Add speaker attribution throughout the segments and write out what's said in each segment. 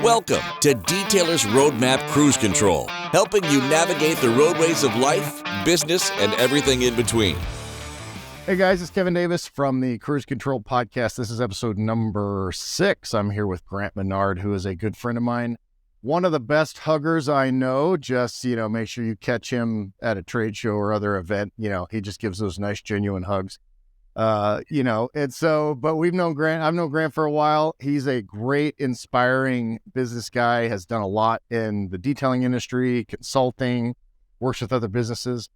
Speaker 1: Welcome to Detailer's Roadmap Cruise Control, helping you navigate the roadways of life, business, and everything in between.
Speaker 2: Hey guys, it's Kevin Davis from the Cruise Control Podcast. This is episode number 6. I'm here with Grant Menard, who is a good friend of mine. One of the best huggers I know. Just, make sure you catch him at a trade show or other event. He just gives those nice, genuine hugs. But we've known Grant. I've known Grant for a while. He's a great, inspiring business guy, has done a lot in the detailing industry, consulting, works with other businesses.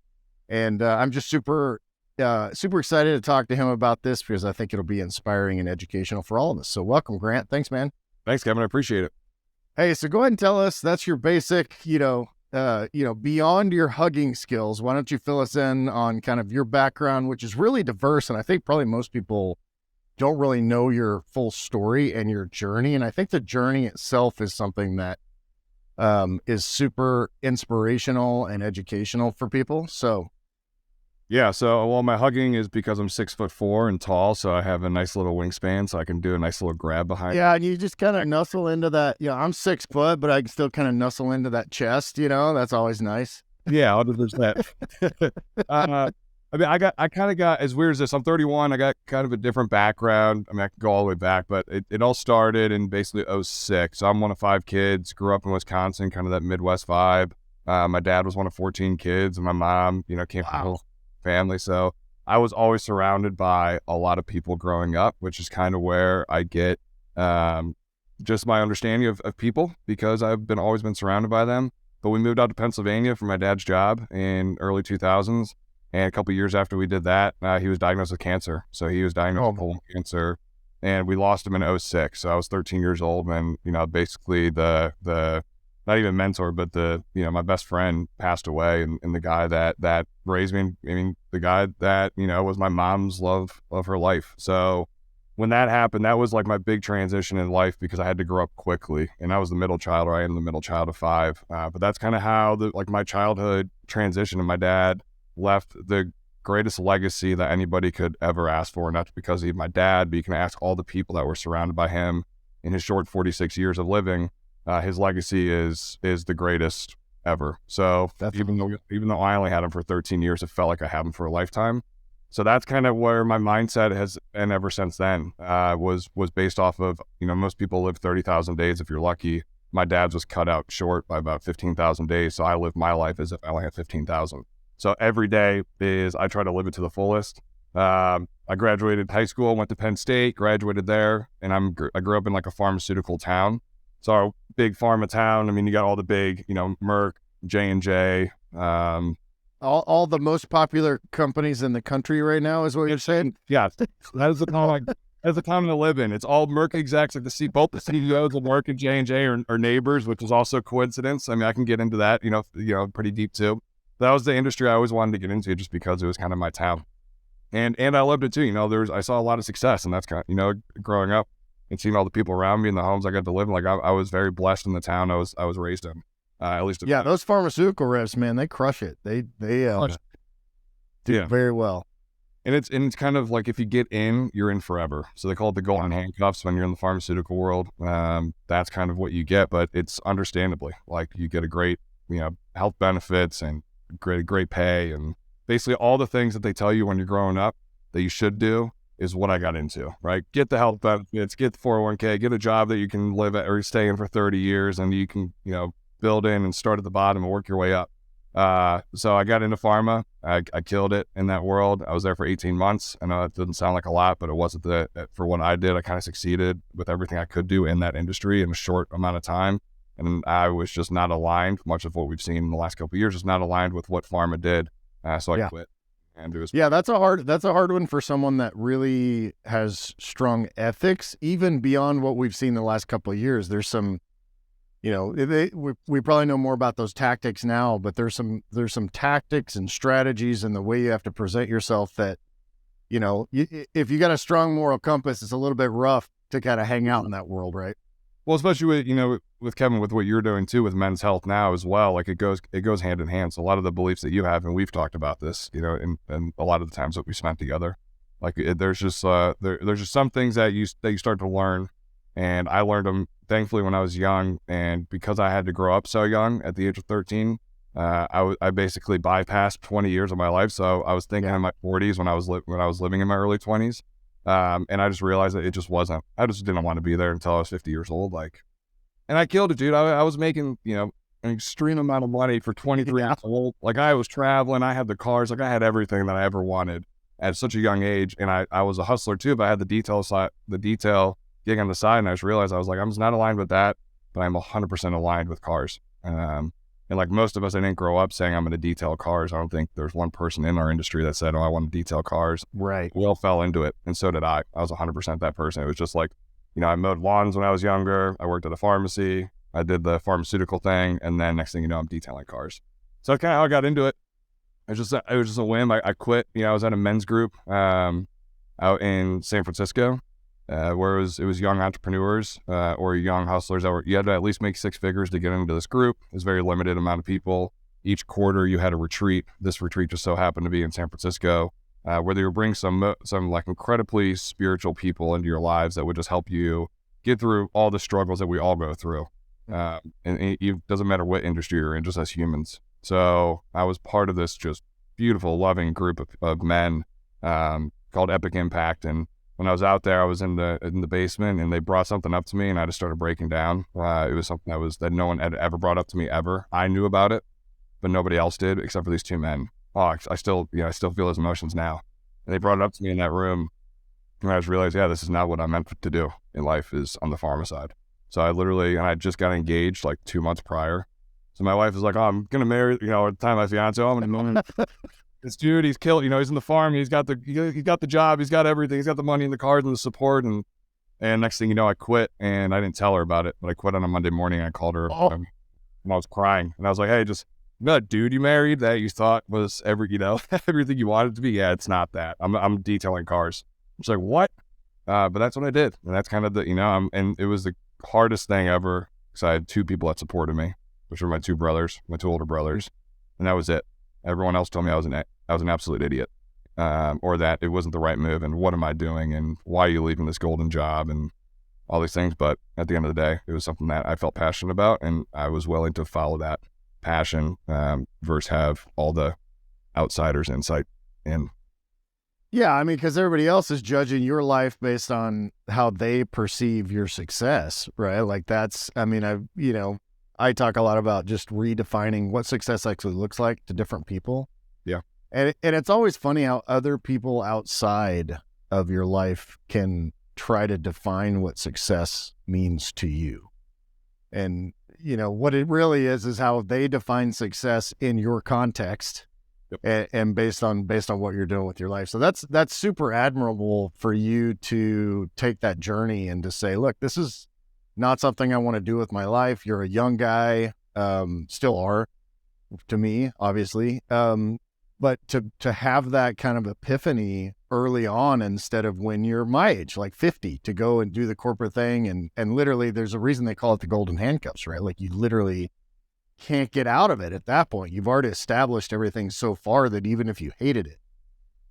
Speaker 2: And I'm just super excited to talk to him about this because I think it'll be inspiring and educational for all of us. So welcome, Grant. Thanks, man.
Speaker 3: Thanks, Kevin. I appreciate it.
Speaker 2: Hey, so go ahead and tell us, that's your basic, beyond your hugging skills. Why don't you fill us in on kind of your background, which is really diverse. And I think probably most people don't really know your full story and your journey. And I think the journey itself is something that is super inspirational and educational for people. So
Speaker 3: yeah, so my hugging is because I'm 6'4" and tall, so I have a nice little wingspan, so I can do a nice little grab behind.
Speaker 2: Yeah, and you just kind of nuzzle into that. I'm 6 foot, but I can still kind of nuzzle into that chest. That's always nice.
Speaker 3: Yeah, there's that. I kind of got, as weird as this, I'm 31. I got kind of a different background. I can go all the way back, but it all started in basically '06. So I'm one of 5 kids. Grew up in Wisconsin, kind of that Midwest vibe. My dad was one of 14 kids, and my mom, came from a family. So I was always surrounded by a lot of people growing up, which is kind of where I get just my understanding of people, because I've always been surrounded by them. But we moved out to Pennsylvania for my dad's job in early 2000s. And a couple of years after we did that, he was diagnosed with cancer. So he was diagnosed with colon cancer, and we lost him in '06. So I was 13 years old, and basically the not even mentor, but my best friend passed away, and the guy that raised me, the guy that, was my mom's love of her life. So when that happened, that was like my big transition in life, because I had to grow up quickly, and I was the middle child, or I am the middle child of 5. But that's kind of how my childhood transition, and my dad left the greatest legacy that anybody could ever ask for. And that's because he's my dad, but you can ask all the people that were surrounded by him in his short 46 years of living. His legacy is the greatest ever. So even though I only had him for 13 years, it felt like I had him for a lifetime. So that's kind of where my mindset has been ever since then. Was based off of, most people live 30,000 days if you're lucky. My dad's was cut out short by about 15,000 days. So I live my life as if I only had 15,000. So every day I try to live it to the fullest. I graduated high school, went to Penn State, graduated there, and I grew up in like a pharmaceutical town. So our big pharma town, you got all the big, Merck, J&J.
Speaker 2: All the most popular companies in the country right now is what you're saying?
Speaker 3: Yeah, that is the town to live in. It's all Merck execs, both the CEOs of Merck and J&J are neighbors, which is also a coincidence. I can get into that, pretty deep too. That was the industry I always wanted to get into, just because it was kind of my town. And I loved it too. I saw a lot of success, and that's kind of, growing up and seeing all the people around me in the homes I got to live in. I was very blessed in the town I was raised in. At least.
Speaker 2: Yeah, those pharmaceutical reps, man, they crush it. They do very well.
Speaker 3: And it's kind of like, if you get in, you're in forever. So they call it the golden handcuffs when you're in the pharmaceutical world. That's kind of what you get, but it's understandably you get a great, health benefits and great pay, and basically all the things that they tell you when you're growing up that you should do is what I got into, right? Get the health benefits, get the 401k, get a job that you can live at or stay in for 30 years, and you can, build in and start at the bottom and work your way up. So I got into pharma. I killed it in that world. I was there for 18 months. I know it doesn't sound like a lot, but it wasn't for what I did. I kind of succeeded with everything I could do in that industry in a short amount of time. And I was just not aligned. Much of what we've seen in the last couple of years is not aligned with what pharma did. So I quit. And it was
Speaker 2: that's a hard one for someone that really has strong ethics, even beyond what we've seen the last couple of years. There's some, we probably know more about those tactics now, but there's some tactics and strategies and the way you have to present yourself that, if you got a strong moral compass, it's a little bit rough to kind of hang out in that world, right?
Speaker 3: Well, especially with Kevin, with what you're doing too with men's health now as well, it goes hand in hand. So a lot of the beliefs that you have, and we've talked about this, and a lot of the times that we spent together, there's just some things that you start to learn, and I learned them thankfully when I was young, and because I had to grow up so young at the age of 13, I basically bypassed 20 years of my life. So I was thinking in my 40s when I was living in my early 20s, and I just realized that it just wasn't. I just didn't want to be there until I was 50 years old. And I killed it, dude. I was making an extreme amount of money for 23 years old. Like, I was traveling, I had the cars, like I had everything that I ever wanted at such a young age. And I was a hustler too, but I had the detail gig on the side, and I just realized I was like, I'm just not aligned with that, but I'm 100% aligned with cars. And like most of us, I didn't grow up saying I'm going to detail cars. I don't think there's one person in our industry that said, oh, I want to detail cars.
Speaker 2: Right.
Speaker 3: We all fell into it, and so did I. I was 100% that person. It was just like, I mowed lawns when I was younger. I worked at a pharmacy. I did the pharmaceutical thing, and then next thing you know, I'm detailing cars. So that's kind of how I got into it. It was just a whim. I quit. I was at a men's group out in San Francisco, where it was young entrepreneurs or young hustlers you had to at least make 6 figures to get into this group. It was a very limited amount of people. Each quarter you had a retreat. This retreat just so happened to be in San Francisco, where they would bring some like incredibly spiritual people into your lives that would just help you get through all the struggles that we all go through. And it doesn't matter what industry you're in, just as humans. So I was part of this just beautiful, loving group of men called Epic Impact. And when I was out there, I was in the basement, and they brought something up to me, and I just started breaking down. It was something that no one had ever brought up to me ever. I knew about it, but nobody else did except for these 2 men. Oh, I still feel those emotions now. And they brought it up to me in that room, and I just realized, this is not what I'm meant to do in life, is on the pharma side. So I just got engaged like 2 months prior. So my wife was like, oh, I'm going to marry, at the time my fiance, I'm going to this dude, he's killed, he's in the farm, he's got the job, he's got everything, he's got the money and the cars and the support. And next thing you know, I quit, and I didn't tell her about it, but I quit on a Monday morning. I called her and I was crying, and I was like, hey, just, that dude you married that you thought was everything you wanted it to be. Yeah, it's not that. I'm detailing cars. She's like, what? But that's what I did. And that's kind of and it was the hardest thing ever, because I had 2 people that supported me, which were my 2 older brothers. And that was it. Everyone else told me I was an absolute idiot, or that it wasn't the right move, and what am I doing, and why are you leaving this golden job, and all these things. But at the end of the day, it was something that I felt passionate about, and I was willing to follow that passion versus have all the outsiders' insight in.
Speaker 2: Yeah, because everybody else is judging your life based on how they perceive your success, right? Like that's, I talk a lot about just redefining what success actually looks like to different people.
Speaker 3: Yeah.
Speaker 2: And it's always funny how other people outside of your life can try to define what success means to you. And, what it really is how they define success in your context. Yep. And based on what you're doing with your life. So that's super admirable for you to take that journey and to say, look, this is not something I want to do with my life. You're a young guy, still are to me, obviously. But to have that kind of epiphany early on instead of when you're my age, like 50, to go and do the corporate thing. And literally there's a reason they call it the golden handcuffs, right? Like you literally can't get out of it at that point. You've already established everything so far that even if you hated it,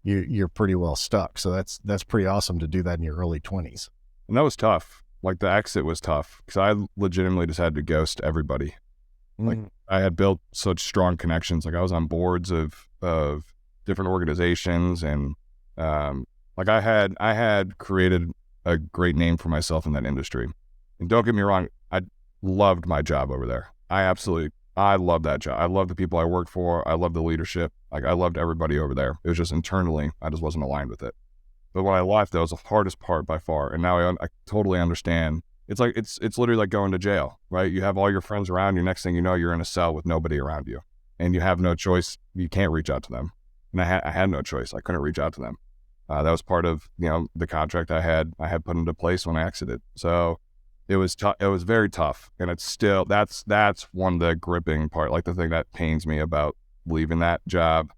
Speaker 2: you're pretty well stuck. So that's pretty awesome to do that in your early 20s.
Speaker 3: And that was tough. Like the exit was tough, because I legitimately just had to ghost everybody. Like I had built such strong connections. Like I was on boards of different organizations, and like I had created a great name for myself in that industry. And don't get me wrong, I loved my job over there. I loved that job. I loved the people I worked for. I loved the leadership. Like I loved everybody over there. It was just internally, I just wasn't aligned with it. But when I left, that was the hardest part by far. And now I totally understand. It's like, it's literally like going to jail, right? You have all your friends around you. Next thing you know, you're in a cell with nobody around you, and you have no choice. You can't reach out to them. And I had no choice. I couldn't reach out to them. That was part of, the contract I had put into place when I exited. So it was tough. It was very tough. And it's still, that's one of the gripping part. Like the thing that pains me about leaving that job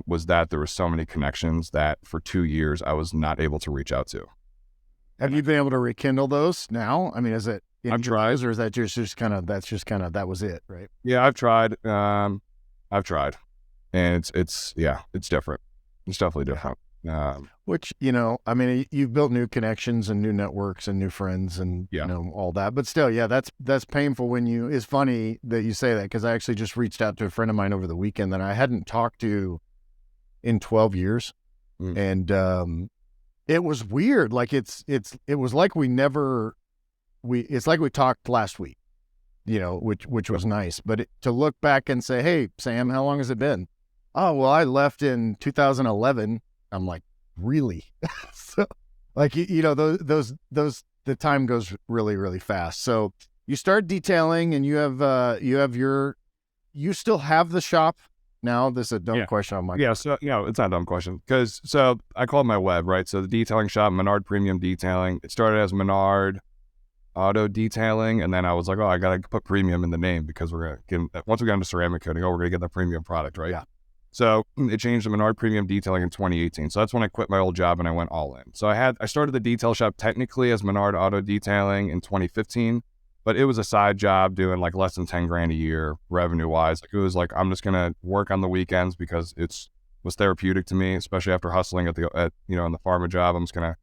Speaker 3: was that there were so many connections that for 2 years I was not able to reach out to.
Speaker 2: Have you been able to rekindle those now? I mean, is it,
Speaker 3: I've tried,
Speaker 2: or is that just kind of, that was it, right?
Speaker 3: Yeah, I've tried. And it's different. It's definitely different.
Speaker 2: Which, I mean, you've built new connections and new networks and new friends and, all that. But still, yeah, that's painful when it's funny that you say that, because I actually just reached out to a friend of mine over the weekend that I hadn't talked to in 12 years. And it was weird. Like it was like it's like we talked last week, which was nice. But to look back and say, hey, Sam, how long has it been? Oh, well, I left in 2011. I'm like, really? So, like, those the time goes really, really fast. So you start detailing, and you still have the shop now. This is a dumb question on my
Speaker 3: part. So it's not a dumb question, because I call it my web, right? So the detailing shop, Menard Premium Detailing. It started as Menard Auto Detailing, and then I was like, oh, I gotta put premium in the name, because we're gonna once we got into ceramic coating, we're gonna get that premium product, right?
Speaker 2: Yeah.
Speaker 3: So it changed to Menard Premium Detailing in 2018. So that's when I quit my old job and I went all in. So I started the detail shop technically as Menard Auto Detailing in 2015, but it was a side job doing like less than 10 grand a year revenue wise. Like, it was like, I'm just gonna work on the weekends because was therapeutic to me, especially after hustling in the pharma job. I'm just gonna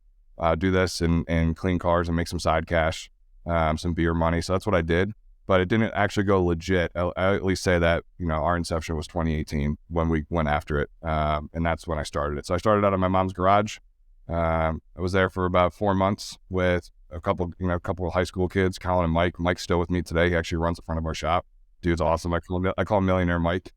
Speaker 3: do this and clean cars and make some side cash, some beer money. So that's what I did. But it didn't actually go legit. I at least say that, our inception was 2018 when we went after it. And that's when I started it. So I started out of my mom's garage. I was there for about 4 months with a couple of high school kids, Colin and Mike. Mike's still with me today. He actually runs the front of our shop. Dude's awesome. I call him Millionaire Mike.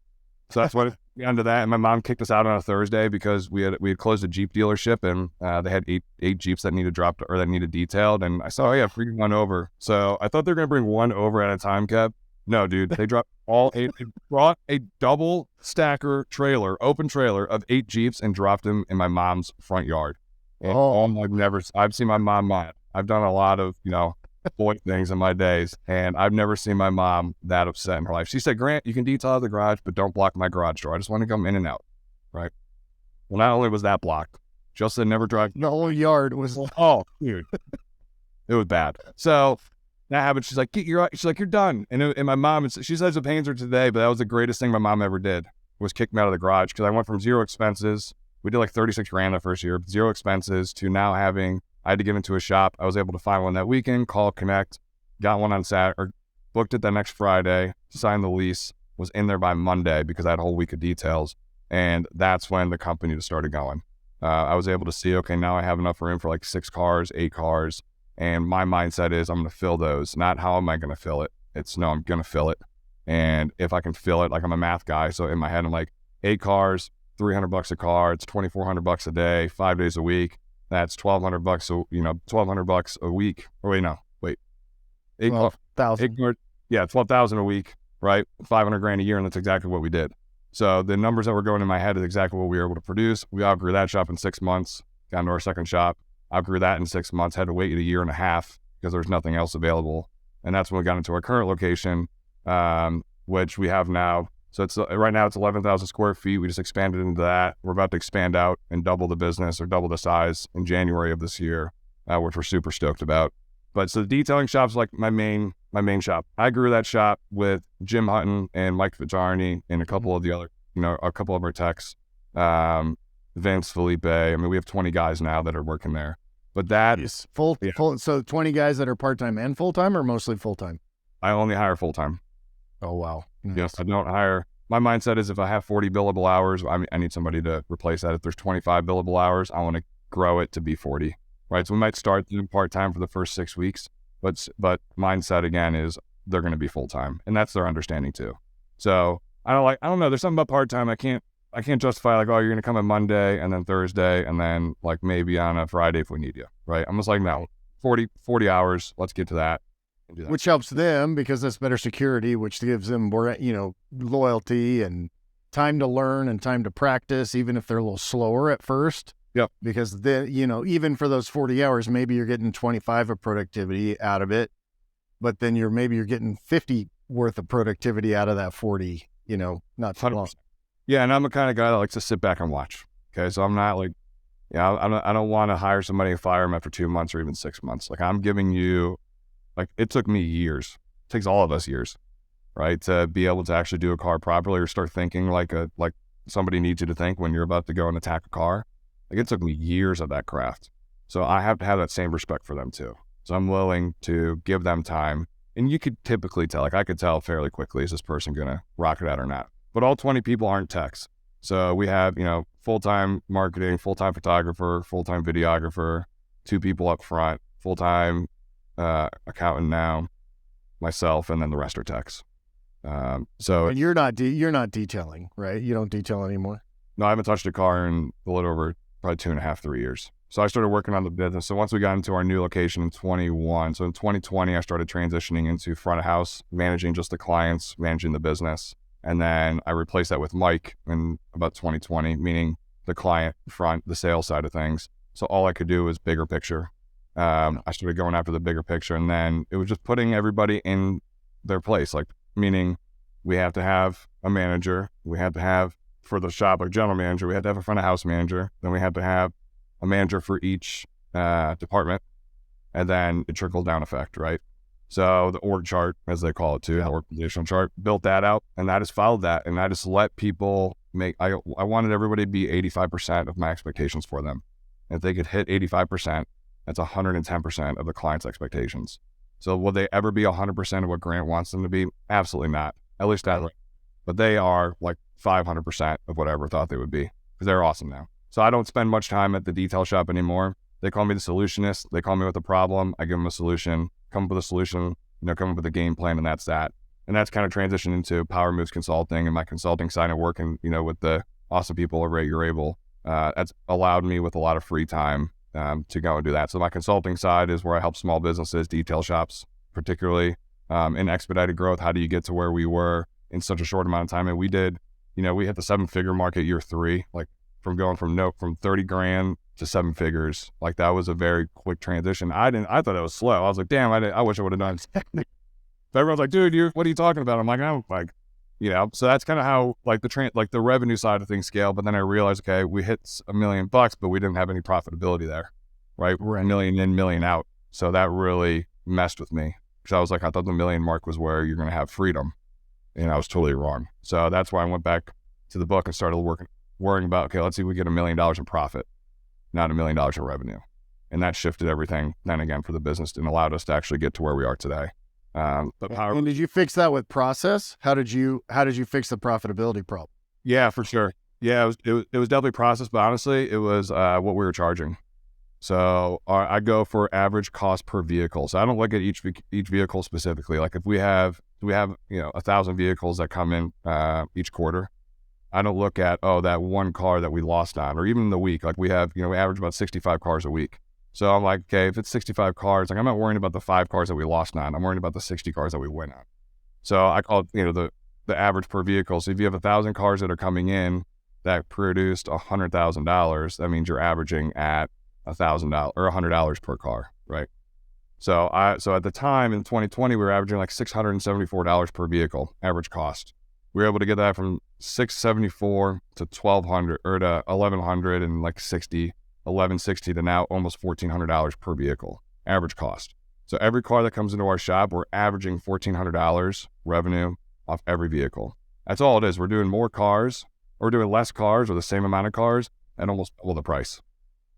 Speaker 3: So that's what we got into that. And my mom kicked us out on a Thursday because we had closed a Jeep dealership, and they had eight Jeeps that needed dropped or that needed detailed. And I said, oh yeah, bring one over. So I thought they were gonna bring one over at a time, Kev. No, dude, they dropped all 8. They brought a double stacker trailer, open trailer of 8 Jeeps, and dropped them in my mom's front yard. And I've seen my mom mad. I've done a lot of boy things in my days, and I've never seen my mom that upset in her life. She said, Grant, you can detail out the garage, but don't block my garage door. I just want to come in and out, right? Well, not only was that blocked, just said never drive.
Speaker 2: The whole yard was...
Speaker 3: Oh, dude. It was bad. So that happened. She's like, you're done. And my mom, she says it pains her today, but that was the greatest thing my mom ever did, was kick me out of the garage, because I went from zero expenses. We did like 36 grand the first year, 0 expenses, to now I had to give it to a shop. I was able to find one that weekend, call, connect, got one on Saturday, or booked it the next Friday, signed the lease, was in there by Monday because I had a whole week of details. And that's when the company just started going. I was able to see, okay, now I have enough room for like 6 cars, 8 cars. And my mindset is I'm going to fill those, not how am I going to fill it. It's no, I'm going to fill it. And if I can fill it, like, I'm a math guy. So in my head, I'm like, 8 cars, $300 a car. It's $2,400 a day, 5 days a week. That's $1,200, $1,200 a week. Or wait, no, wait.
Speaker 2: 12,000.
Speaker 3: Yeah, 12,000 a week, right? 500 grand a year, and that's exactly what we did. So the numbers that were going in my head is exactly what we were able to produce. We outgrew that shop in 6 months, got into our second shop, outgrew that in 6 months, had to wait a year and a half because there was nothing else available. And that's when we got into our current location, which we have now. So it's right now it's 11,000 square feet. We just expanded into that. We're about to expand out and double the business, or double the size, in January of this year, which we're super stoked about. But so the detailing shop's like my main shop. I grew that shop with Jim Hutton and Mike Fajarni and a couple of the other, a couple of our techs, Vince, Felipe. I mean, we have 20 guys now that are working there. But that is
Speaker 2: full. So 20 guys that are part-time and full-time, or mostly full-time?
Speaker 3: I only hire full-time.
Speaker 2: Oh, wow. Nice.
Speaker 3: Yes, I don't hire. My mindset is if I have 40 billable hours, I need somebody to replace that. If there's 25 billable hours, I want to grow it to be 40, right? So we might start doing part-time for the first 6 weeks, but mindset again is they're going to be full-time, and that's their understanding too. So I don't know. There's something about part-time. I can't justify like, oh, you're going to come on Monday and then Thursday and then like maybe on a Friday if we need you, right? I'm just like, no, 40 hours. Let's get to that.
Speaker 2: Which helps them because that's better security, which gives them more, loyalty and time to learn and time to practice, even if they're a little slower at first.
Speaker 3: Yep.
Speaker 2: Because then, even for those 40 hours, maybe you're getting 25 of productivity out of it, but then you're getting 50 worth of productivity out of that 40, not too long.
Speaker 3: Yeah. And I'm the kind of guy that likes to sit back and watch. Okay. So I'm not like, I don't want to hire somebody and fire them after 2 months or even 6 months. Like, I'm giving you, like, it took me years. It takes all of us years, right, to be able to actually do a car properly or start thinking like somebody needs you to think when you're about to go and attack a car. Like it took me years of that craft. So I have to have that same respect for them too. So I'm willing to give them time. And you could typically tell, like I could tell fairly quickly, is this person going to rock it out or not? But all 20 people aren't techs. So we have, full-time marketing, full-time photographer, full-time videographer, 2 people up front, full-time accountant now, myself, and then the rest are techs. And
Speaker 2: you're not detailing, right? You don't detail anymore?
Speaker 3: No, I haven't touched a car in a little over probably 2.5, 3 years. So I started working on the business. So once we got into our new location in 21, so in 2020, I started transitioning into front of house, managing just the clients, managing the business. And then I replaced that with Mike in about 2020, meaning the client front, the sales side of things. So all I could do was bigger picture. I started going after the bigger picture, and then it was just putting everybody in their place, like meaning we have to have a manager, we had to have for the shop, like general manager, we had to have a front of house manager, then we had to have a manager for each department, and then it trickled down effect, right? So the org chart, as they call it too, the organizational chart, built that out, and I just followed that, and I just let people I wanted everybody to be 85% of my expectations for them. And if they could hit 85%, that's 110% of the client's expectations. So will they ever be 100% of what Grant wants them to be? Absolutely not. At least that way. But they are like 500% of what I ever thought they would be, because they're awesome now. So I don't spend much time at the detail shop anymore. They call me the solutionist. They call me with a problem. I give them a solution, come up with a solution, come up with a game plan, and that's that. And that's kind of transitioned into Power Moves Consulting and my consulting side of working, with the awesome people over at You're Able. That's allowed me with a lot of free time to go and do that. So my consulting side is where I help small businesses, detail shops, particularly in expedited growth. How do you get to where we were in such a short amount of time? And we did, we hit the 7-figure mark at year 3, like from going from 30 grand to 7 figures. Like that was a very quick transition. I thought it was slow. I was like, damn, I wish I would have done it. But everyone's like, dude, what are you talking about? I'm like, so that's kind of how like the revenue side of things scale. But then I realized, okay, we hit $1 million, but we didn't have any profitability there, right? We're $1 million in, $1 million out. So that really messed with me, because I was like, I thought the $1 million mark was where you're going to have freedom, and I was totally wrong. So that's why I went back to the book and started worrying about, okay, let's see if we get $1 million in profit, not $1 million in revenue. And that shifted everything then again for the business and allowed us to actually get to where we are today.
Speaker 2: And did you fix that with process? How did you fix the profitability problem?
Speaker 3: Yeah, for sure. Yeah, it was definitely process, but honestly, it was what we were charging. So I go for average cost per vehicle. So I don't look at each vehicle specifically. Like if we have 1,000 vehicles that come in each quarter, I don't look at that one car that we lost on, or even the week. Like we have we average about 65 cars a week. So I'm like, okay, if it's 65 cars, like I'm not worrying about the 5 cars that we lost on. I'm worrying about the 60 cars that we win on. So I call it, the average per vehicle. So if you have 1,000 cars that are coming in that produced $100,000, that means you're averaging at $1,000 or $100 per car, right? So at the time in 2020, we were averaging like $674 per vehicle, average cost. We were able to get that from $674 to $1,200 or to $1,100 and like $1,160 to now almost $1,400 per vehicle, average cost. So every car that comes into our shop, we're averaging $1,400 revenue off every vehicle. That's all it is. We're doing more cars, or we're doing less cars or the same amount of cars at almost double the price.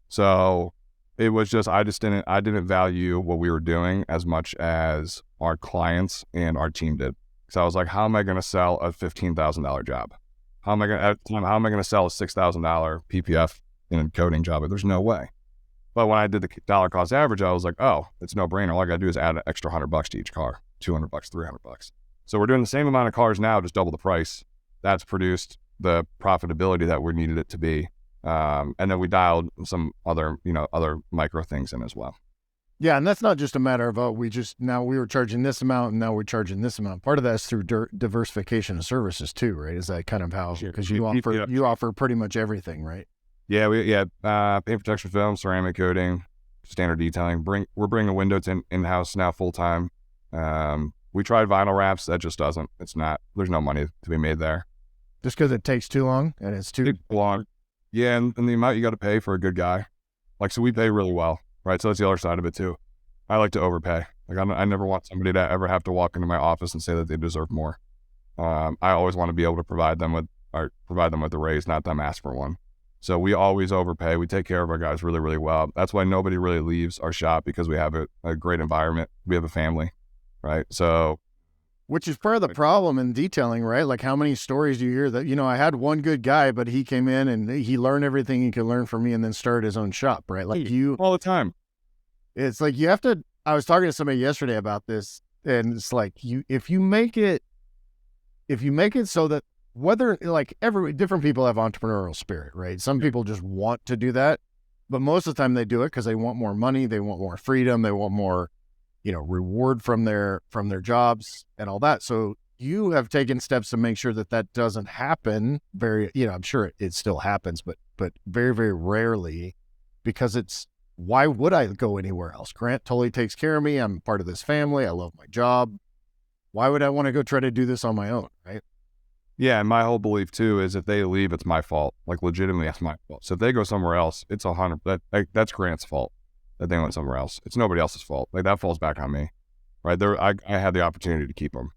Speaker 3: So it was just, I didn't value what we were doing as much as our clients and our team did. So I was like, how am I going to sell a $15,000 job? How am I going to sell a $6,000 PPF in a coding job? There's no way. But when I did the dollar cost average, I was like, oh, it's no brainer. All I got to do is add an extra $100 to each car, $200, $300. So we're doing the same amount of cars now, just double the price. That's produced the profitability that we needed it to be. And then we dialed some other micro things in as well.
Speaker 2: Yeah. And that's not just a matter of, now we were charging this amount and now we're charging this amount. Part of that is through diversification of services too, right? Is that kind of how, because you offer pretty much everything, right? Yeah,
Speaker 3: paint protection film, ceramic coating, standard detailing. We're bringing windows in-house now full time. We tried vinyl wraps. That just doesn't. It's not. There's no money to be made there.
Speaker 2: Just because it takes too long and it's too
Speaker 3: long. Yeah, and the amount you got to pay for a good guy. Like, so we pay really well, right? So that's the other side of it too. I like to overpay. Like I never want somebody to ever have to walk into my office and say that they deserve more. I always want to be able to provide them with a raise, not them ask for one. So we always overpay. We take care of our guys really, really well. That's why nobody really leaves our shop, because we have a great environment. We have a family, right? So,
Speaker 2: which is part of the problem in detailing, right? Like, how many stories do you hear that, I had one good guy, but he came in and he learned everything he could learn from me and then started his own shop, right? Like
Speaker 3: all the time.
Speaker 2: It's like you have to, I was talking to somebody yesterday about this, and it's like if you make it so that whether like different people have entrepreneurial spirit, right? Some people just want to do that, but most of the time they do it because they want more money, they want more freedom, they want more, reward from their jobs and all that. So you have taken steps to make sure that doesn't happen. I'm sure it still happens, but very, very rarely, because why would I go anywhere else? Grant totally takes care of me. I'm part of this family. I love my job. Why would I want to go try to do this on my own, right?
Speaker 3: Yeah, and my whole belief too is if they leave, it's my fault. Like, legitimately, it's my fault. So if they go somewhere else, it's 100. That's Grant's fault that they went somewhere else. It's nobody else's fault. Like, that falls back on me, right? I had the opportunity to keep them.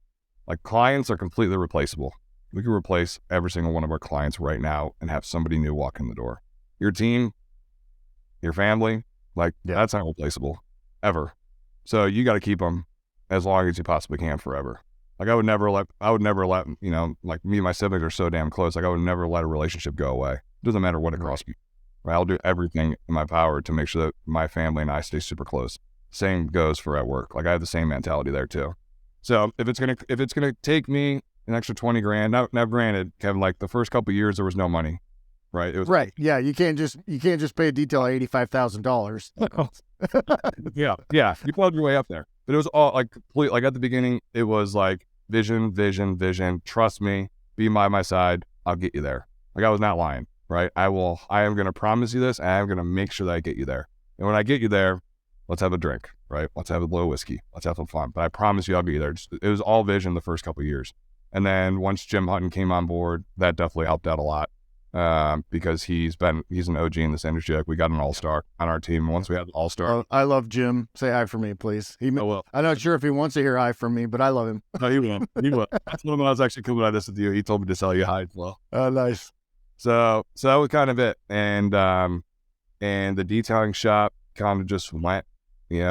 Speaker 3: Like, clients are completely replaceable. We can replace every single one of our clients right now and have somebody new walk in the door. Your team, your family, that's not replaceable ever. So you got to keep them as long as you possibly can forever. Like, I would never let, like, me and my siblings are so damn close. Like, I would never let a relationship go away. It doesn't matter what it costs me. Right? I'll do everything in my power to make sure that my family and I stay super close. Same goes for at work. Like, I have the same mentality there too. So if it's gonna take me an extra $20,000, now granted, Kevin, like the first couple of years there was no money, right? It was
Speaker 2: right. Yeah, you can't just pay a detail $85,000.
Speaker 3: Yeah, you plowed your way up there. But it was all like complete. Like, at the beginning, it was like vision. Trust me, be by my side. I'll get you there. Like, I was not lying, right? I am going to promise you this, and I am going to make sure that I get you there. And when I get you there, let's have a drink, right? Let's have a little whiskey. Let's have some fun. But I promise you, I'll get you there. It was all vision the first couple of years. And then once Jim Hutton came on board, that definitely helped out a lot. Because he's an OG in this industry. Like, we got an all-star on our team. Once we had an all-star.
Speaker 2: I love Jim. Say hi for me, please.
Speaker 3: Well.
Speaker 2: I'm not sure if he wants to hear hi from me, but I love him.
Speaker 3: No, he will. That's when I was actually coming at this with you. He told me to tell you hi as well.
Speaker 2: Oh, nice.
Speaker 3: So that was kind of it. And the detailing shop kind of just went,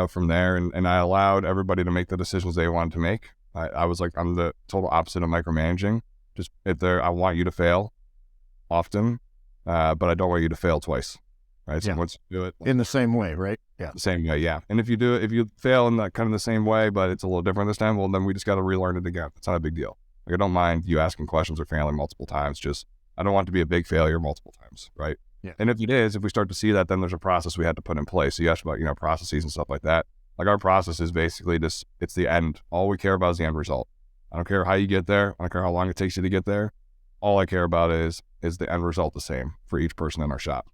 Speaker 3: from there. And I allowed everybody to make the decisions they wanted to make. I was like, I'm the total opposite of micromanaging. Just I want you to fail often, but I don't want you to fail twice, right? So once you do it
Speaker 2: in the same way, right? Yeah,
Speaker 3: the same way, yeah. And if you fail in that kind of the same way, but it's a little different this time, well, then we just got to relearn it again. It's not a big deal. Like, I don't mind you asking questions or failing multiple times. Just, I don't want it to be a big failure multiple times, right?
Speaker 2: Yeah.
Speaker 3: And if we start to see that, then there's a process we had to put in place. So you asked about, processes and stuff like that. Like, our process is basically just, it's the end. All we care about is the end result. I don't care how you get there. I don't care how long it takes you to get there. All I care about is the end result the same for each person in our shop.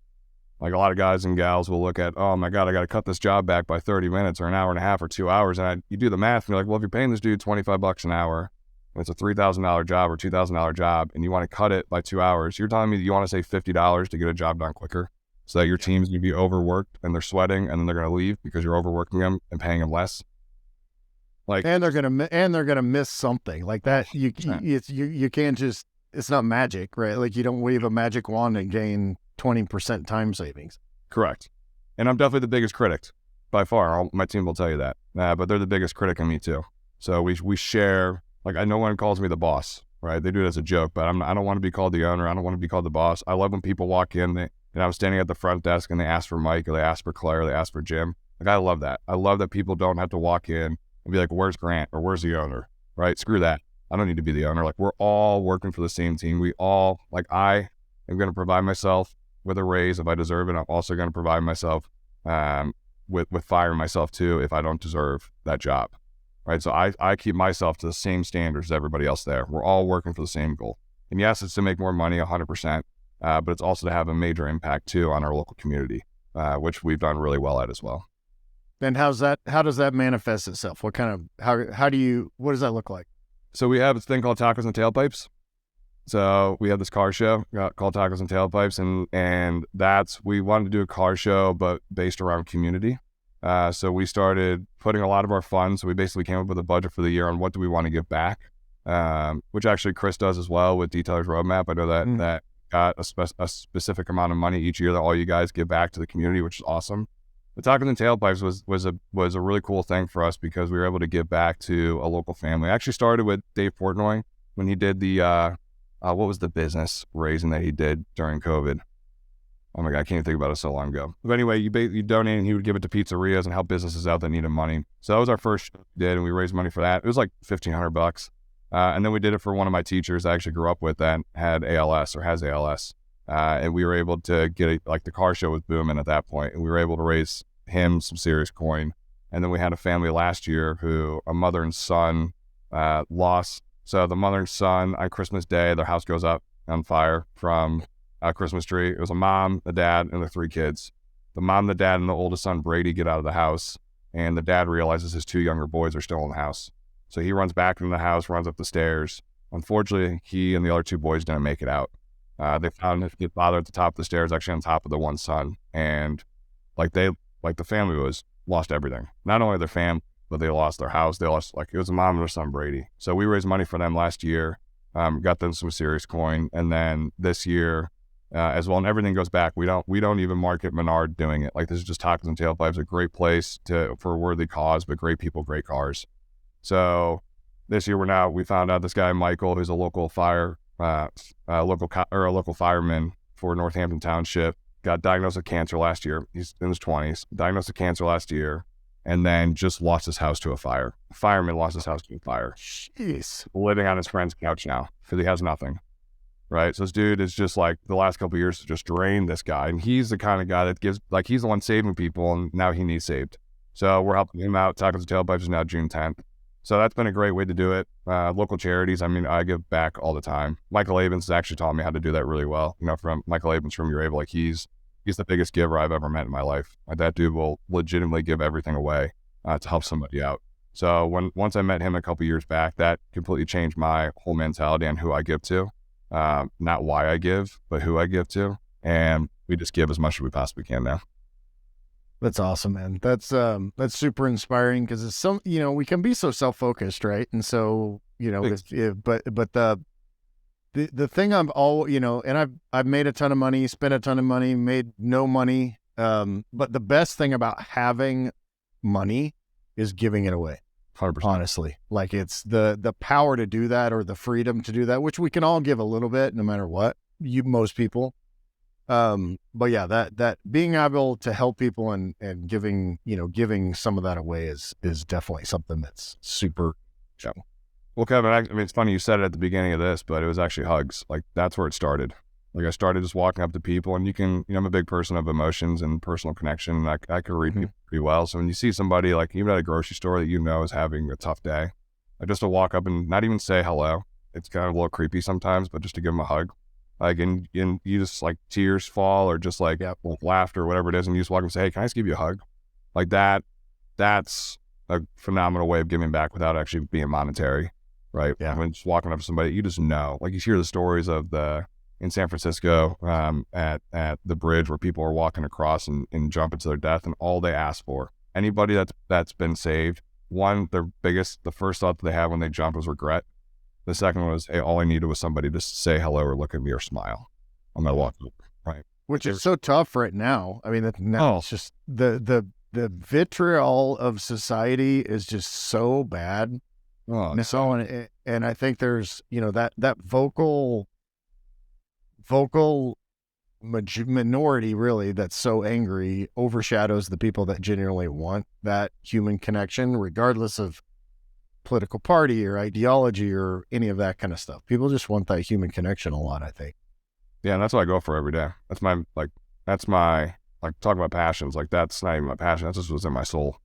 Speaker 3: Like, a lot of guys and gals will look at, oh my God, I got to cut this job back by 30 minutes or an hour and a half or 2 hours. And you do the math and you're like, well, if you're paying this dude $25 an hour, and it's a $3,000 job or $2,000 job, and you want to cut it by 2 hours, you're telling me that you want to save $50 to get a job done quicker so that your team's going to be overworked and they're sweating and then they're going to leave because you're overworking them and paying them less. Like,
Speaker 2: and they're gonna miss something like that. You can't just. It's not magic, right? Like, you don't wave a magic wand and gain 20% time savings.
Speaker 3: Correct. And I'm definitely the biggest critic by far. My team will tell you that. But they're the biggest critic of me too. So we share. Like, I know one calls me the boss, right? They do it as a joke, but I don't want to be called the owner. I don't want to be called the boss. I love when people walk in. I'm standing at the front desk and they ask for Mike, or they ask for Claire, or they ask for Jim. Like, I love that. I love that people don't have to walk in and be like, "Where's Grant?" or "Where's the owner?" Right? Screw that. I don't need to be the owner. Like, we're all working for the same team. I am going to provide myself with a raise if I deserve it. I'm also going to provide myself with firing myself too if I don't deserve that job, right? So I keep myself to the same standards as everybody else there. We're all working for the same goal. And yes, it's to make more money, 100%, but it's also to have a major impact too on our local community, which we've done really well at as well.
Speaker 2: And how does that manifest itself? What does that look like?
Speaker 3: So we have this thing called Tacos and Tailpipes. So we have this car show called Tacos and Tailpipes, and we wanted to do a car show, but based around community. So we started putting a lot of our funds. So we basically came up with a budget for the year on what do we want to give back, which actually Chris does as well with Detailer's Roadmap. I know that got a specific amount of money each year that all you guys give back to the community, which is awesome. The Tacos and Tailpipes was a really cool thing for us because we were able to give back to a local family. I actually started with Dave Portnoy when he did the what was the business raising that he did during COVID? Oh my God, I can't even think about it so long ago. But anyway, you donate and he would give it to pizzerias and help businesses out that needed money. So that was our first show we did, and we raised money for that. It was like $1,500. And then we did it for one of my teachers I actually grew up with that had ALS or has ALS. And we were able to get the car show was booming at that point, and we were able to raise him some serious coin. And then we had a family last year who a mother and son lost. So the mother and son on Christmas Day, their house goes up on fire from a Christmas tree. It was a mom, a dad, and their 3 kids. The mom, the dad, and the oldest son, Brady, get out of the house, and the dad realizes his 2 younger boys are still in the house. So he runs back into the house, runs up the stairs. Unfortunately, he and the other 2 boys didn't make it out. They found his father at the top of the stairs, actually on top of the one son, and the family lost everything. Not only their family, but they lost their house. They lost, it was a mom and their son, Brady. So we raised money for them last year, got them some serious coin, and then this year, as well, and everything goes back. We don't even market Menard doing it. This is just Tacos and Tailpipes, a great place for a worthy cause, but great people, great cars. So this year we found out this guy Michael, who's a local local fireman for Northampton Township, got diagnosed with cancer last year. He's in his 20s, diagnosed with cancer last year, and then just lost his house to a fire. A fireman lost his house to a fire.
Speaker 2: Jeez.
Speaker 3: Living on his friend's couch now because he has nothing. Right. So this dude is just the last couple of years just drained this guy. And he's the kind of guy that gives, he's the one saving people, and now he needs saved. So we're helping him out. Tacos and Tailpipes is now June 10th. So that's been a great way to do it. Local charities. I give back all the time. Michael Abens has actually taught me how to do that really well. From Michael Abens from Your Able, he's the biggest giver I've ever met in my life. That dude will legitimately give everything away to help somebody out. So once I met him a couple years back, that completely changed my whole mentality on who I give to. Not why I give, but who I give to. And we just give as much as we possibly can now.
Speaker 2: That's awesome, man. That's super inspiring because it's we can be so self-focused, right? And so, but the thing I'm and I've made a ton of money, spent a ton of money, made no money. But the best thing about having money is giving it away.
Speaker 3: 100%.
Speaker 2: Honestly, it's the power to do that, or the freedom to do that, which we can all give a little bit, no matter what. Most people. But yeah, that being able to help people and giving some of that away is definitely something that's super.
Speaker 3: Yeah. Well, Kevin, it's funny you said it at the beginning of this, but it was actually hugs. That's where it started. I started just walking up to people, and I'm a big person of emotions and personal connection. And I can read people pretty well. So when you see somebody even at a grocery store that is having a tough day, just to walk up and not even say hello, it's kind of a little creepy sometimes, but just to give them a hug. And you just tears fall, or just laughter or whatever it is, and you just walk up and say, "Hey, can I just give you a hug?" That's a phenomenal way of giving back without actually being monetary, right?
Speaker 2: Yeah.
Speaker 3: When just walking up to somebody, you just know. You hear the stories of in San Francisco at the bridge where people are walking across and jumping to their death, and all they ask for, anybody that's been saved, the first thought that they have when they jump is regret. The second one was, hey, all I needed was somebody to say hello or look at me or smile on my walk over, right?
Speaker 2: Which is so tough right now. It's just the vitriol of society is just so bad. And I think there's, that vocal minority really that's so angry overshadows the people that genuinely want that human connection, regardless of political party or ideology or any of that kind of stuff. People just want that human connection a lot, I think.
Speaker 3: Yeah, and that's what I go for every day. That's my talking about passions. That's not even my passion. That's just what's in my soul.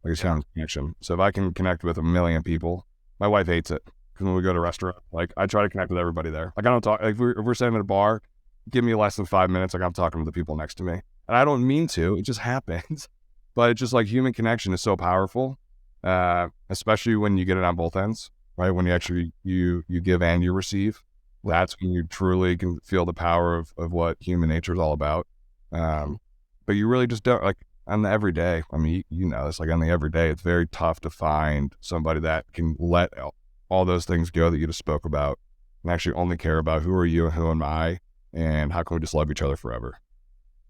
Speaker 3: It's human connection. So if I can connect with 1 million people, my wife hates it because when we go to a restaurant, I try to connect with everybody there. I don't talk. If we're sitting at a bar, give me less than 5 minutes. I'm talking to the people next to me, and I don't mean to. It just happens. But it's just human connection is so powerful. Especially when you get it on both ends, right? When you actually, you give and you receive, that's when you truly can feel the power of what human nature is all about. But you really just don't, on the everyday, it's on the everyday, it's very tough to find somebody that can let all those things go that you just spoke about and actually only care about who are you and who am I, and how can we just love each other forever?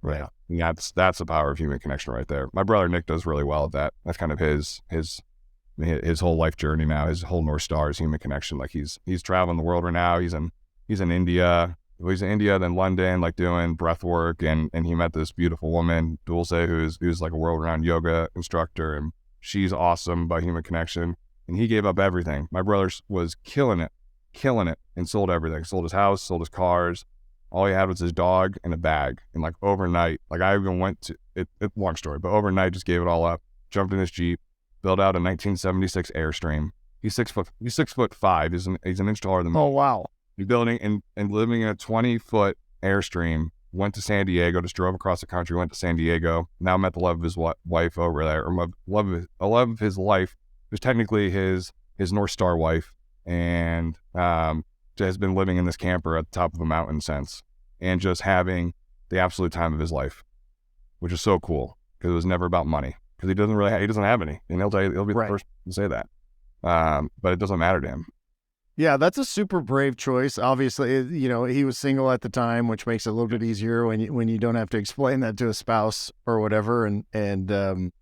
Speaker 2: Right.
Speaker 3: And that's the power of human connection right there. My brother Nick does really well at that. That's kind of his whole life journey now. His whole North Star is human connection. Like he's traveling the world right now. He's in India. He's in India, then London, like doing breath work, and he met this beautiful woman, Dulce, who's like a world-renowned yoga instructor, and she's awesome by human connection. And he gave up everything. My brother was killing it, and sold everything. Sold his house, sold his cars. All he had was his dog and a bag. And like overnight, like I even went to it, long story, but overnight just gave it all up, jumped in his Jeep, built out a 1976 Airstream. He's 6'5". He's an inch taller than me.
Speaker 2: Oh, wow.
Speaker 3: Building and living in a 20-foot Airstream. Went to San Diego, just drove across the country, went to San Diego. Now met the love of his wife over there, or love of his life, who's technically his North Star wife, and has been living in this camper at the top of a mountain since, and just having the absolute time of his life, which is so cool because it was never about money, because he doesn't have any, and he'll tell you, he'll be the first to say that, but it doesn't matter to him.
Speaker 2: Yeah, that's a super brave choice. Obviously, he was single at the time, which makes it a little bit easier when you don't have to explain that to a spouse or whatever. And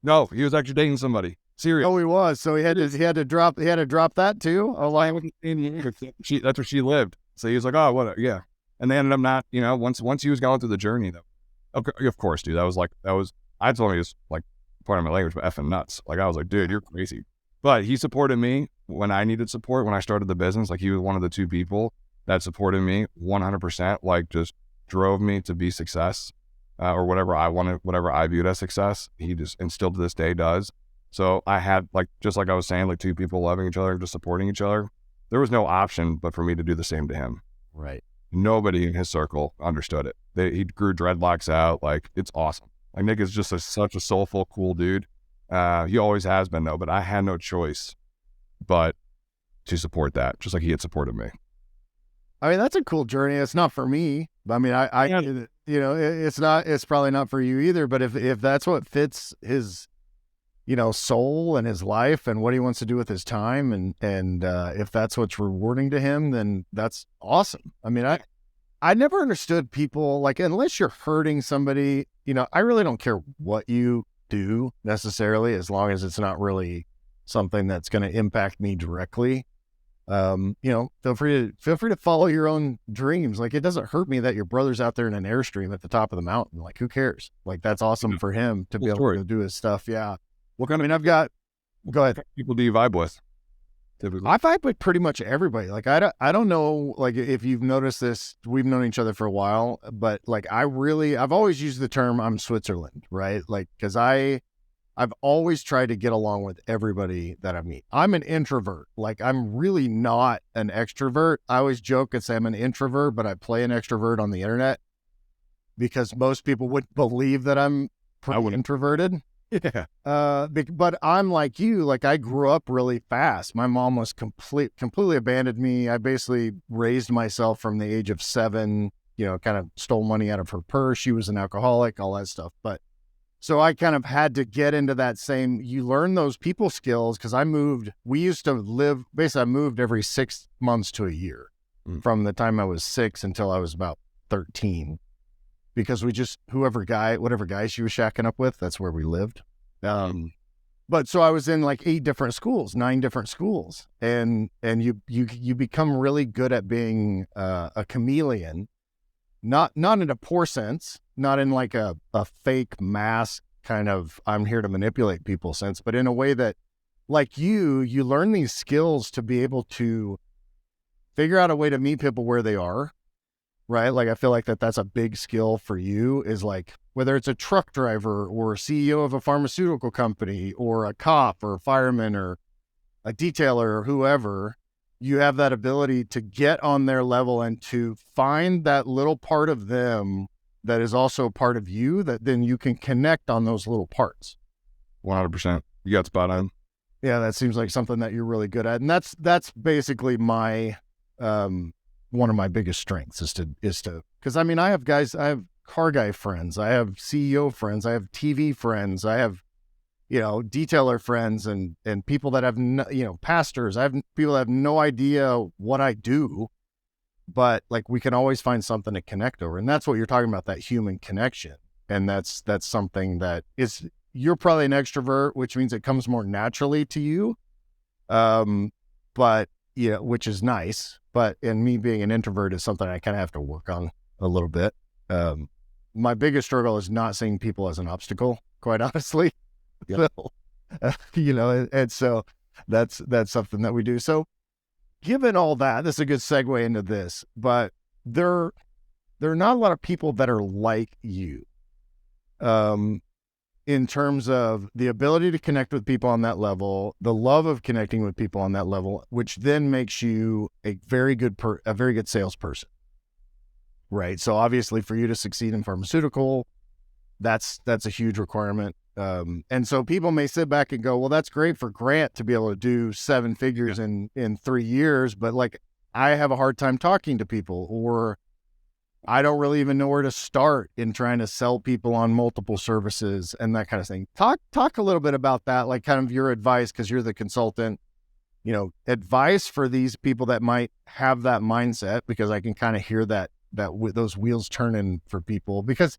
Speaker 3: no, he was actually dating somebody. Serious.
Speaker 2: Oh, he was. So he had to drop that too. Oh, like
Speaker 3: that's where she lived. So he was like, oh, what? Yeah. And they ended up not. Once he was going through the journey, though. Okay, of course, dude. I told him he was like, pardon my language, but effing nuts. Like I was like, dude, you're crazy. But he supported me when I needed support, when I started the business. Like he was one of the two people that supported me 100%, like just drove me to be success, or whatever I wanted, whatever I viewed as success. He just, and still to this day does. So I had, like, just like I was saying, like two people loving each other, just supporting each other. There was no option but for me to do the same to him.
Speaker 2: Right.
Speaker 3: Nobody in his circle understood it. He grew dreadlocks out. Like, it's awesome. Like Nick is just such a soulful, cool dude. He always has been, though, but I had no choice but to support that, just like he had supported me.
Speaker 2: I mean, that's a cool journey. It's not for me. I mean, it's probably not for you either, but if that's what fits his, soul and his life and what he wants to do with his time, and if that's what's rewarding to him, then that's awesome. I mean, I never understood people, like, unless you're hurting somebody, I really don't care what you do necessarily, as long as it's not really something that's going to impact me directly. Feel free to follow your own dreams. Like, it doesn't hurt me that your brother's out there in an Airstream at the top of the mountain. Like, who cares? Like, that's awesome for him to be able to do his stuff. Yeah. Go ahead.
Speaker 3: People do you vibe with? Typically?
Speaker 2: I vibe with pretty much everybody. Like, I don't know, like, if you've noticed this, we've known each other for a while, but like, I've always used the term I'm Switzerland, right? Like, cause I've always tried to get along with everybody that I meet. I'm an introvert. Like, I'm really not an extrovert. I always joke and say I'm an introvert, but I play an extrovert on the internet because most people wouldn't believe that I'm pretty introverted.
Speaker 3: Yeah.
Speaker 2: But I'm like you, like, I grew up really fast. My mom was completely abandoned me. I basically raised myself from the age of 7, kind of stole money out of her purse. She was an alcoholic, all that stuff. But so I kind of had to get into that same, you learn those people skills, because I moved every 6 months to a year from the time I was 6 until I was about 13. Because whatever guy she was shacking up with, that's where we lived. But so I was in like 9 different schools, and you become really good at being a chameleon, not in a poor sense, not in like a fake mask kind of I'm here to manipulate people sense, but in a way that, like, you learn these skills to be able to figure out a way to meet people where they are. Right? Like, I feel like that's a big skill for you, is like, whether it's a truck driver or a CEO of a pharmaceutical company or a cop or a fireman or a detailer or whoever, you have that ability to get on their level and to find that little part of them that is also a part of you, that then you can connect on those little parts.
Speaker 3: 100%. You got spot on.
Speaker 2: Yeah, that seems like something that you're really good at. And that's basically my, one of my biggest strengths is to, because I mean, I have car guy friends, I have CEO friends, I have TV friends, I have, detailer friends, and people that have, pastors. I have people that have no idea what I do, but like we can always find something to connect over. And that's what you're talking about, that human connection. And that's something that is, you're probably an extrovert, which means it comes more naturally to you. But yeah, which is nice. But in me being an introvert is something I kind of have to work on a little bit. My biggest struggle is not seeing people as an obstacle, quite honestly.
Speaker 3: Yep.
Speaker 2: So, and so that's something that we do. So given all that, this is a good segue into this, but there are not a lot of people that are like you. In terms of the ability to connect with people on that level, the love of connecting with people on that level, which then makes you a very good salesperson, right? So obviously for you to succeed in pharmaceutical, that's a huge requirement. And so people may sit back and go, well, that's great for Grant to be able to do 7 figures in 3 years, but like I have a hard time talking to people, or I don't really even know where to start in trying to sell people on multiple services and that kind of thing. Talk a little bit about that, like kind of your advice, because you're the consultant, advice for these people that might have that mindset, because I can kind of hear that those wheels turning for people, because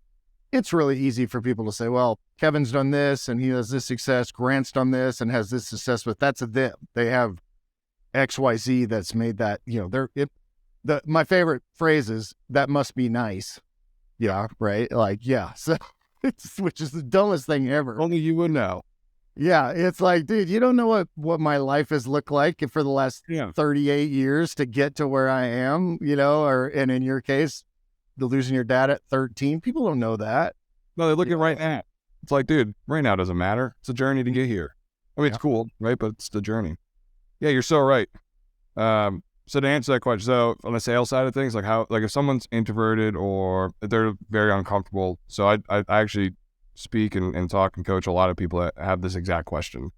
Speaker 2: it's really easy for people to say, well, Kevin's done this and he has this success. Grant's done this and has this success, but that's them. They have XYZ that's made that, my favorite phrase is, that must be nice. Yeah. Right. Like, yeah. So which is the dumbest thing ever.
Speaker 3: Only you would know.
Speaker 2: Yeah. It's like, dude, you don't know what my life has looked like for the last 38 years to get to where I am, and in your case, the losing your dad at 13. People don't know that.
Speaker 3: No, they look at right now. It's like, dude, right now doesn't matter. It's a journey to get here. I mean, it's cool, right? But it's the journey. Yeah, you're so right. So to answer that question, so on the sales side of things, if someone's introverted or they're very uncomfortable, so I actually speak and talk and coach a lot of people that have this exact question.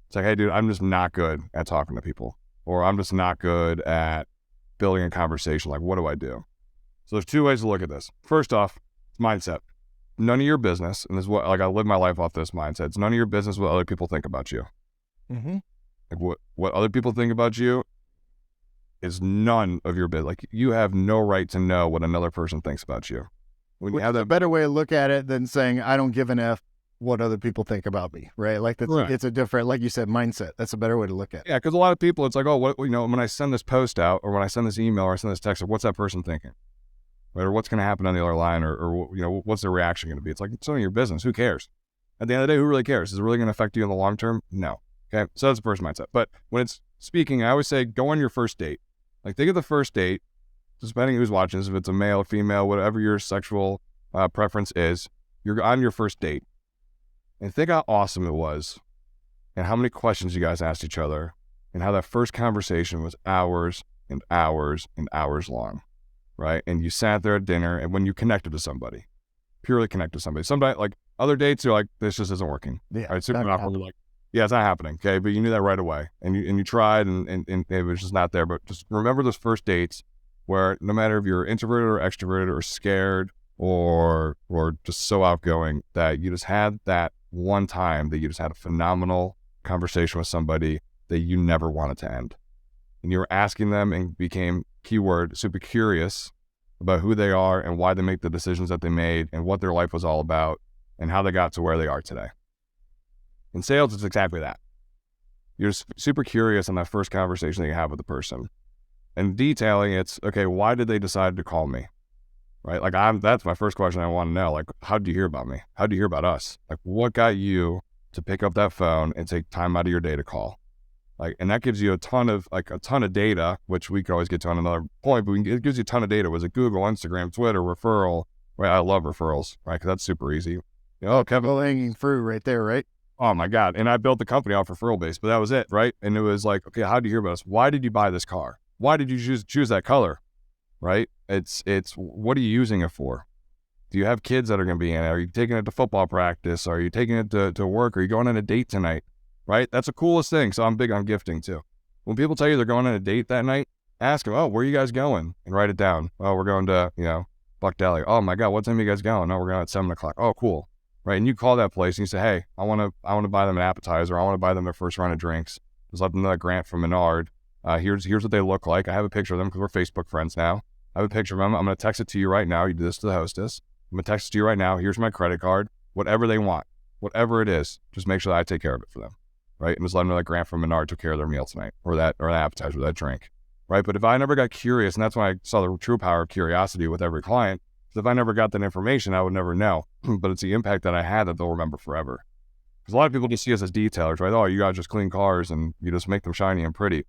Speaker 3: It's like, hey, dude, I'm just not good at talking to people, or I'm just not good at building a conversation. Like, what do I do? So there's 2 ways to look at this. First off, it's mindset. None of your business, and this is what, I live my life off this mindset. It's none of your business what other people think about you.
Speaker 2: Mm-hmm.
Speaker 3: Like what other people think about you is none of your business. Like, you have no right to know what another person thinks about you. When you have that,
Speaker 2: a better way to look at it than saying, I don't give an F what other people think about me, right? Like It's a different, like you said, mindset. That's a better way to look at it.
Speaker 3: Yeah, because a lot of people, it's like, oh, when I send this post out, or when I send this email, or I send this text, what's that person thinking? Right? Or what's going to happen on the other line, or what's their reaction going to be? It's like, it's none of your business. Who cares? At the end of the day, who really cares? Is it really going to affect you in the long term? No. Okay, so that's the first mindset. But when it's speaking, I always say, go on your first date. Like, think of the first date, just depending who's watching this, if it's a male or female, whatever your sexual preference is, you're on your first date. And think how awesome it was, and how many questions you guys asked each other, and how that first conversation was hours and hours and hours long, right? And you sat there at dinner, and when you connected to somebody, purely connected to somebody. Somebody, like, other dates, you're like, this just isn't working.
Speaker 2: Yeah,
Speaker 3: right? Super awkward. You're like, yeah, it's not happening. Okay, but you knew that right away, and you tried, and it was just not there. But just remember those first dates where no matter if you're introverted or extroverted or scared or just so outgoing, that you just had that one time that you just had a phenomenal conversation with somebody that you never wanted to end, and you were asking them and became, keyword, super curious about who they are and why they make the decisions that they made and what their life was all about and how they got to where they are today. In sales, it's exactly that. You're super curious in that first conversation that you have with the person. And detailing, it's, okay, why did they decide to call me? Right? Like, that's my first question I want to know. Like, how did you hear about me? How did you hear about us? Like, what got you to pick up that phone and take time out of your day to call? Like, and that gives you a ton of data, which we could always get to on another point, but it gives you a ton of data. Was it Google, Instagram, Twitter, referral? Right? I love referrals, right? Because that's super easy. Kevin,
Speaker 2: low-hanging fruit right there, right?
Speaker 3: Oh my God. And I built the company off referral base, but that was it, right? And it was like, okay, how did you hear about us? Why did you buy this car? Why did you choose that color? Right? It's what are you using it for? Do you have kids that are going to be in it? Are you taking it to football practice? Are you taking it to work? Are you going on a date tonight? Right? That's the coolest thing. So I'm big on gifting too. When people tell you they're going on a date that night, ask them, oh, where are you guys going? And write it down. Oh, we're going to, Buck Deli. Oh my God, what time are you guys going? Oh, we're going at 7:00. Oh, cool. Right, and you call that place and you say, hey, I want to buy them an appetizer. I want to buy them their first round of drinks. Just let them know that Grant from Menard. Here's what they look like. I have a picture of them because we're Facebook friends now. I have a picture of them. I'm going to text it to you right now. You do this to the hostess. I'm going to text it to you right now. Here's my credit card. Whatever they want, whatever it is, just make sure that I take care of it for them, right? And just let them know that Grant from Menard took care of their meal tonight, or that appetizer, or that drink, right? But if I never got curious, and that's when I saw the true power of curiosity with every client, if I never got that information, I would never know. But it's the impact that I had that they'll remember forever. Because a lot of people just see us as detailers, right? Oh, you guys just clean cars and you just make them shiny and pretty.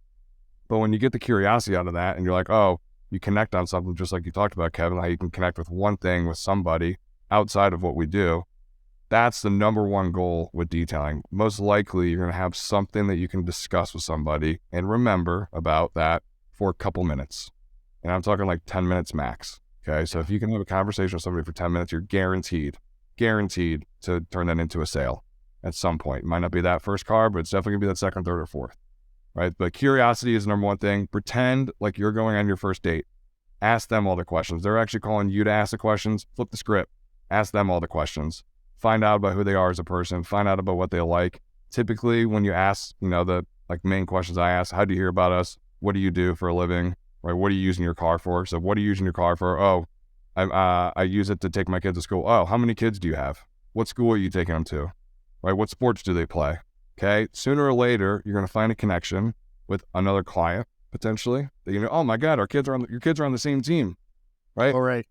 Speaker 3: But when you get the curiosity out of that and you're like, oh, you connect on something just like you talked about, Kevin, how you can connect with one thing with somebody outside of what we do. That's the number one goal with detailing. Most likely you're going to have something that you can discuss with somebody and remember about that for a couple minutes. And I'm talking like 10 minutes max. Okay. So if you can have a conversation with somebody for 10 minutes, you're guaranteed to turn that into a sale at some point. It might not be that first car, but it's definitely gonna be that second, third, or fourth. Right. But curiosity is the number one thing. Pretend like you're going on your first date. Ask them all the questions. They're actually calling you to ask the questions. Flip the script. Ask them all the questions. Find out about who they are as a person. Find out about what they like. Typically, when you ask, the main questions I ask, how do you hear about us? What do you do for a living? Right? What are you using your car for? So what are you using your car for? Oh, I use it to take my kids to school. Oh, how many kids do you have? What school are you taking them to? Right? What sports do they play? Okay. Sooner or later, you're going to find a connection with another client, potentially. That oh my God, your kids are on the same team. Right?
Speaker 2: All right.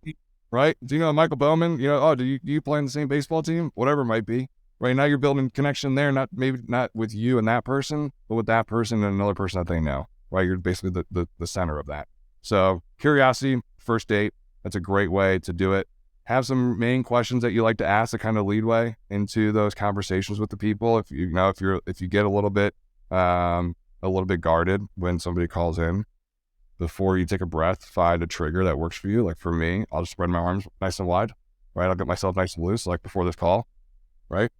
Speaker 3: Right? Do you know Michael Bowman? Do you play on the same baseball team? Whatever it might be. Right now you're building connection there, maybe not with you and that person, but with that person and another person that they know. Right? You're basically the center of that. So curiosity, first date, that's a great way to do it. Have some main questions that you like to ask that kind of lead way into those conversations with the people. If you get a little bit guarded when somebody calls in, before you take a breath, find a trigger that works for you. Like for me, I'll just spread my arms nice and wide, right? I'll get myself nice and loose, like before this call, right?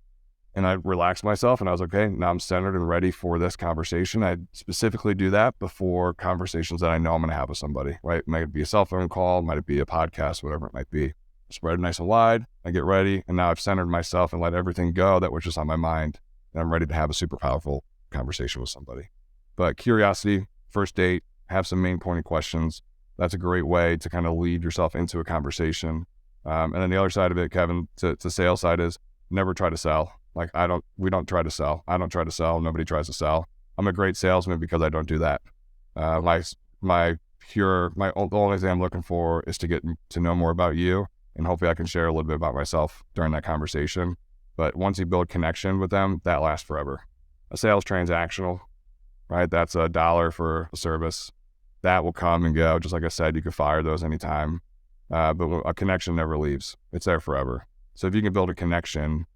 Speaker 3: And I relax myself and I was like, okay, now I'm centered and ready for this conversation. I specifically do that before conversations that I know I'm going to have with somebody, right? It might be a cell phone call, might be a podcast, whatever it might be. Spread nice and wide, I get ready, and now I've centered myself and let everything go that was just on my mind, and I'm ready to have a super powerful conversation with somebody. But curiosity, first date, have some main pointed questions. That's a great way to kind of lead yourself into a conversation. And then the other side of it, Kevin, to sales side is never try to sell. Like we don't try to sell. I don't try to sell. Nobody tries to sell. I'm a great salesman because I don't do that. The only thing I'm looking for is to get to know more about you, and hopefully I can share a little bit about myself during that conversation. But once you build connection with them, that lasts forever. A sales transactional, right? That's $1 for a service. That will come and go. Just like I said, you could fire those anytime. But a connection never leaves. It's there forever. So if you can build a connection,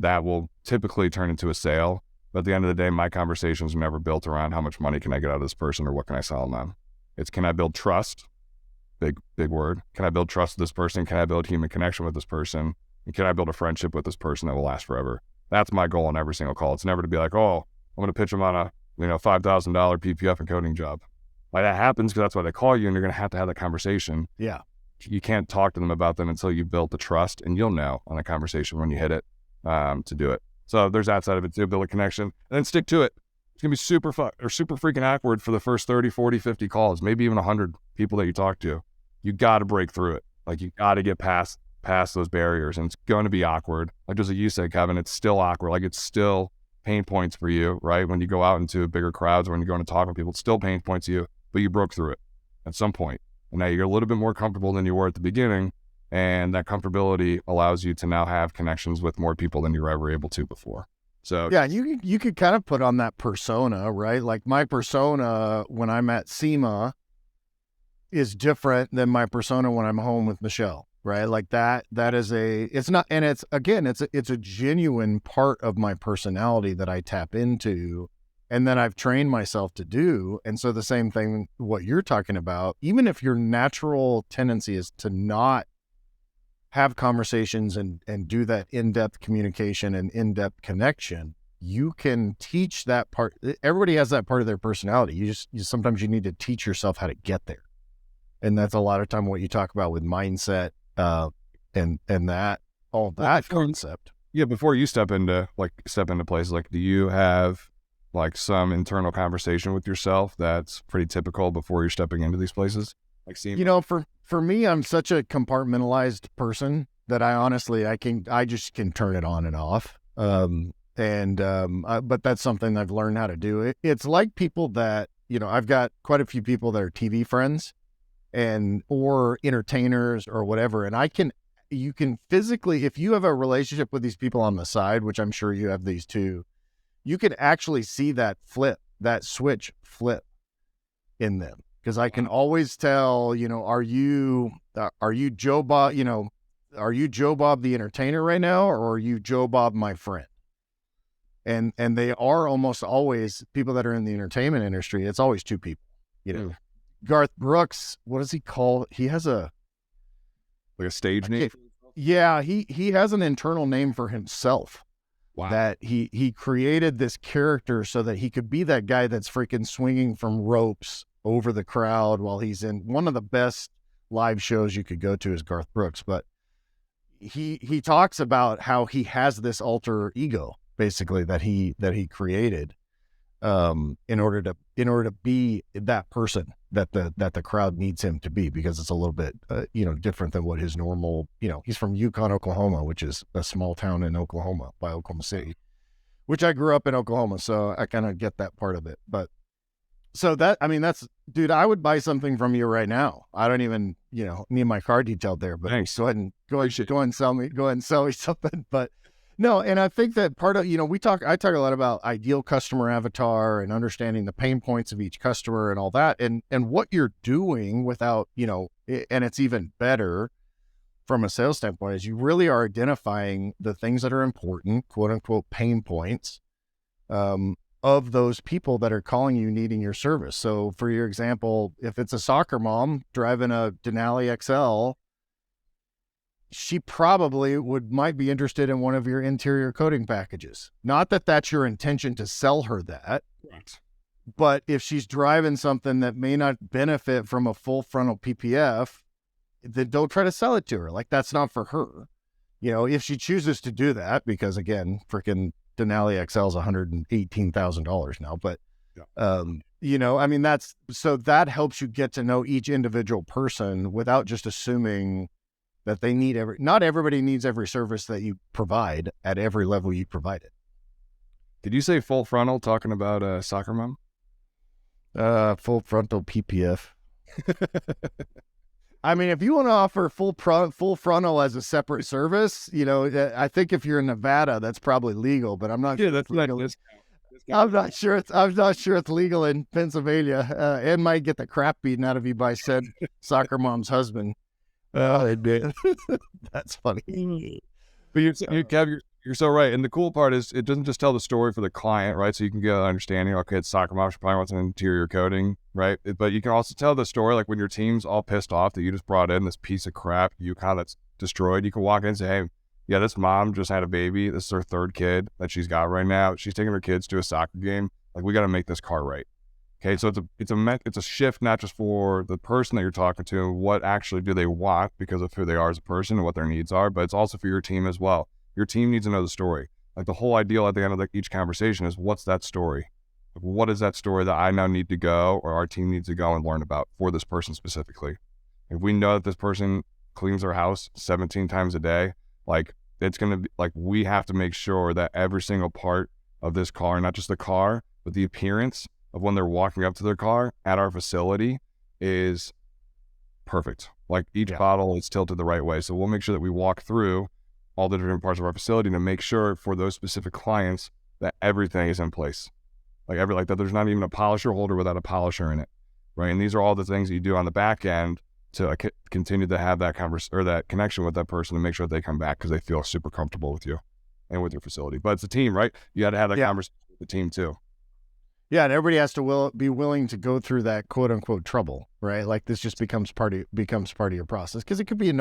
Speaker 3: that will typically turn into a sale. But at the end of the day, my conversations are never built around how much money can I get out of this person or what can I sell them. It's can I build trust? Big word. Can I build trust with this person? Can I build human connection with this person? And can I build a friendship with this person that will last forever? That's my goal on every single call. It's never to be like, oh, I'm going to pitch them on a $5,000 PPF and coding job. Like that happens because that's why they call you, and you're going to have that conversation.
Speaker 2: Yeah.
Speaker 3: You can't talk to them about them until you build the trust, and you'll know on a conversation when you hit it to do it. So there's that side of it too, build a connection, and then stick to it. It's going to be super freaking awkward for the first 30, 40, 50 calls, maybe even 100 people that you talk to. You got to break through it. Like you got to get past those barriers, and it's going to be awkward. Like just like you said, Kevin, it's still awkward. Like it's still pain points for you, right? When you go out into bigger crowds or when you go and talk with people, it's still pain points to you, but you broke through it at some point. And now you're a little bit more comfortable than you were at the beginning. And that comfortability allows you to now have connections with more people than you were ever able to before. So
Speaker 2: yeah, you could kind of put on that persona, right? Like my persona when I'm at SEMA is different than my persona when I'm home with Michelle, right? Like that is it's a genuine part of my personality that I tap into and then I've trained myself to do. And so the same thing, what you're talking about, even if your natural tendency is to not have conversations and do that in-depth communication and in-depth connection, you can teach that part. Everybody has that part of their personality. Sometimes you need to teach yourself how to get there. And that's a lot of time what you talk about with mindset and that concept.
Speaker 3: Yeah, before you step into places, like do you have like some internal conversation with yourself that's pretty typical before you're stepping into these places? like seeing.
Speaker 2: For me, I'm such a compartmentalized person that I just can turn it on and off. But that's something I've learned how to do. It's like people that, I've got quite a few people that are TV friends or entertainers or whatever. And you can physically, if you have a relationship with these people on the side, which I'm sure you have these too, you can actually see that switch flip in them. Because I can always tell, are you Joe Bob, are you Joe Bob the entertainer right now, or are you Joe Bob my friend? And they are almost always people that are in the entertainment industry. It's always two people, Garth Brooks, what does he call? He has a
Speaker 3: stage name.
Speaker 2: Yeah, he has an internal name for himself.
Speaker 3: Wow.
Speaker 2: That he created this character so that he could be that guy that's freaking swinging from ropes over the crowd while he's in one of the best live shows you could go to is Garth Brooks. But he talks about how he has this alter ego basically that he created in order to be that person that the crowd needs him to be, because it's a little bit different than what his normal, he's from Yukon, Oklahoma, which is a small town in Oklahoma by Oklahoma City, which I grew up in Oklahoma, so I kind of get that part of it. But so dude, I would buy something from you right now. I don't even, need my car detailed there, but
Speaker 3: Thanks.
Speaker 2: go ahead and sell me something. But no, and I think that part of, I talk a lot about ideal customer avatar and understanding the pain points of each customer and all that. And what you're doing without, and it's even better from a sales standpoint, is you really are identifying the things that are important, quote unquote, pain points, of those people that are calling you needing your service. So for your example, if it's a soccer mom driving a Denali XL, she probably might be interested in one of your interior coating packages. Not that that's your intention to sell her that,
Speaker 3: Right.
Speaker 2: but if she's driving something that may not benefit from a full frontal PPF, then don't try to sell it to her. Like, that's not for her. If she chooses to do that, because again, freaking Denali XL is $118,000 now, but that helps you get to know each individual person without just assuming that they need not everybody needs every service that you provide at every level you provide it.
Speaker 3: Did you say full frontal talking about a soccer mom?
Speaker 2: Full frontal PPF. I mean, if you want to offer full frontal as a separate service, I think if you're in Nevada, that's probably legal, but I'm not.
Speaker 3: Yeah, that's legal.
Speaker 2: I'm not sure it's legal in Pennsylvania. It might get the crap beaten out of you by said soccer mom's husband. That's funny.
Speaker 3: But Kev, you're so right. And the cool part is it doesn't just tell the story for the client, right? So you can get an understanding, okay, it's soccer mom, she probably wants an interior coating, right? But you can also tell the story, like when your team's all pissed off that you just brought in this piece of crap Yukon that's destroyed, you can walk in and say, hey, yeah, this mom just had a baby. This is her third kid that she's got right now. She's taking her kids to a soccer game. Like, we got to make this car right. Okay, so it's a shift not just for the person that you're talking to and what actually do they want because of who they are as a person and what their needs are, but it's also for your team as well. Your team needs to know the story. Like, the whole ideal at the end of each conversation is, what's that story? Like, what is that story that I now need to go, or our team needs to go and learn about for this person specifically? If we know that this person cleans their house 17 times a day, like, it's going to be like, we have to make sure that every single part of this car, not just the car, but the appearance of when they're walking up to their car at our facility is perfect. Like, each bottle is tilted the right way. So we'll make sure that we walk through all the different parts of our facility to make sure for those specific clients that everything is in place. Like that there's not even a polisher holder without a polisher in it, right? And these are all the things that you do on the back end to continue to have that that connection with that person and make sure that they come back because they feel super comfortable with you and with your facility. But it's a team, right? You got to have that conversation with the team too.
Speaker 2: Yeah, and everybody has to be willing to go through that quote unquote trouble, right? Like, this just becomes part of your process, because it could be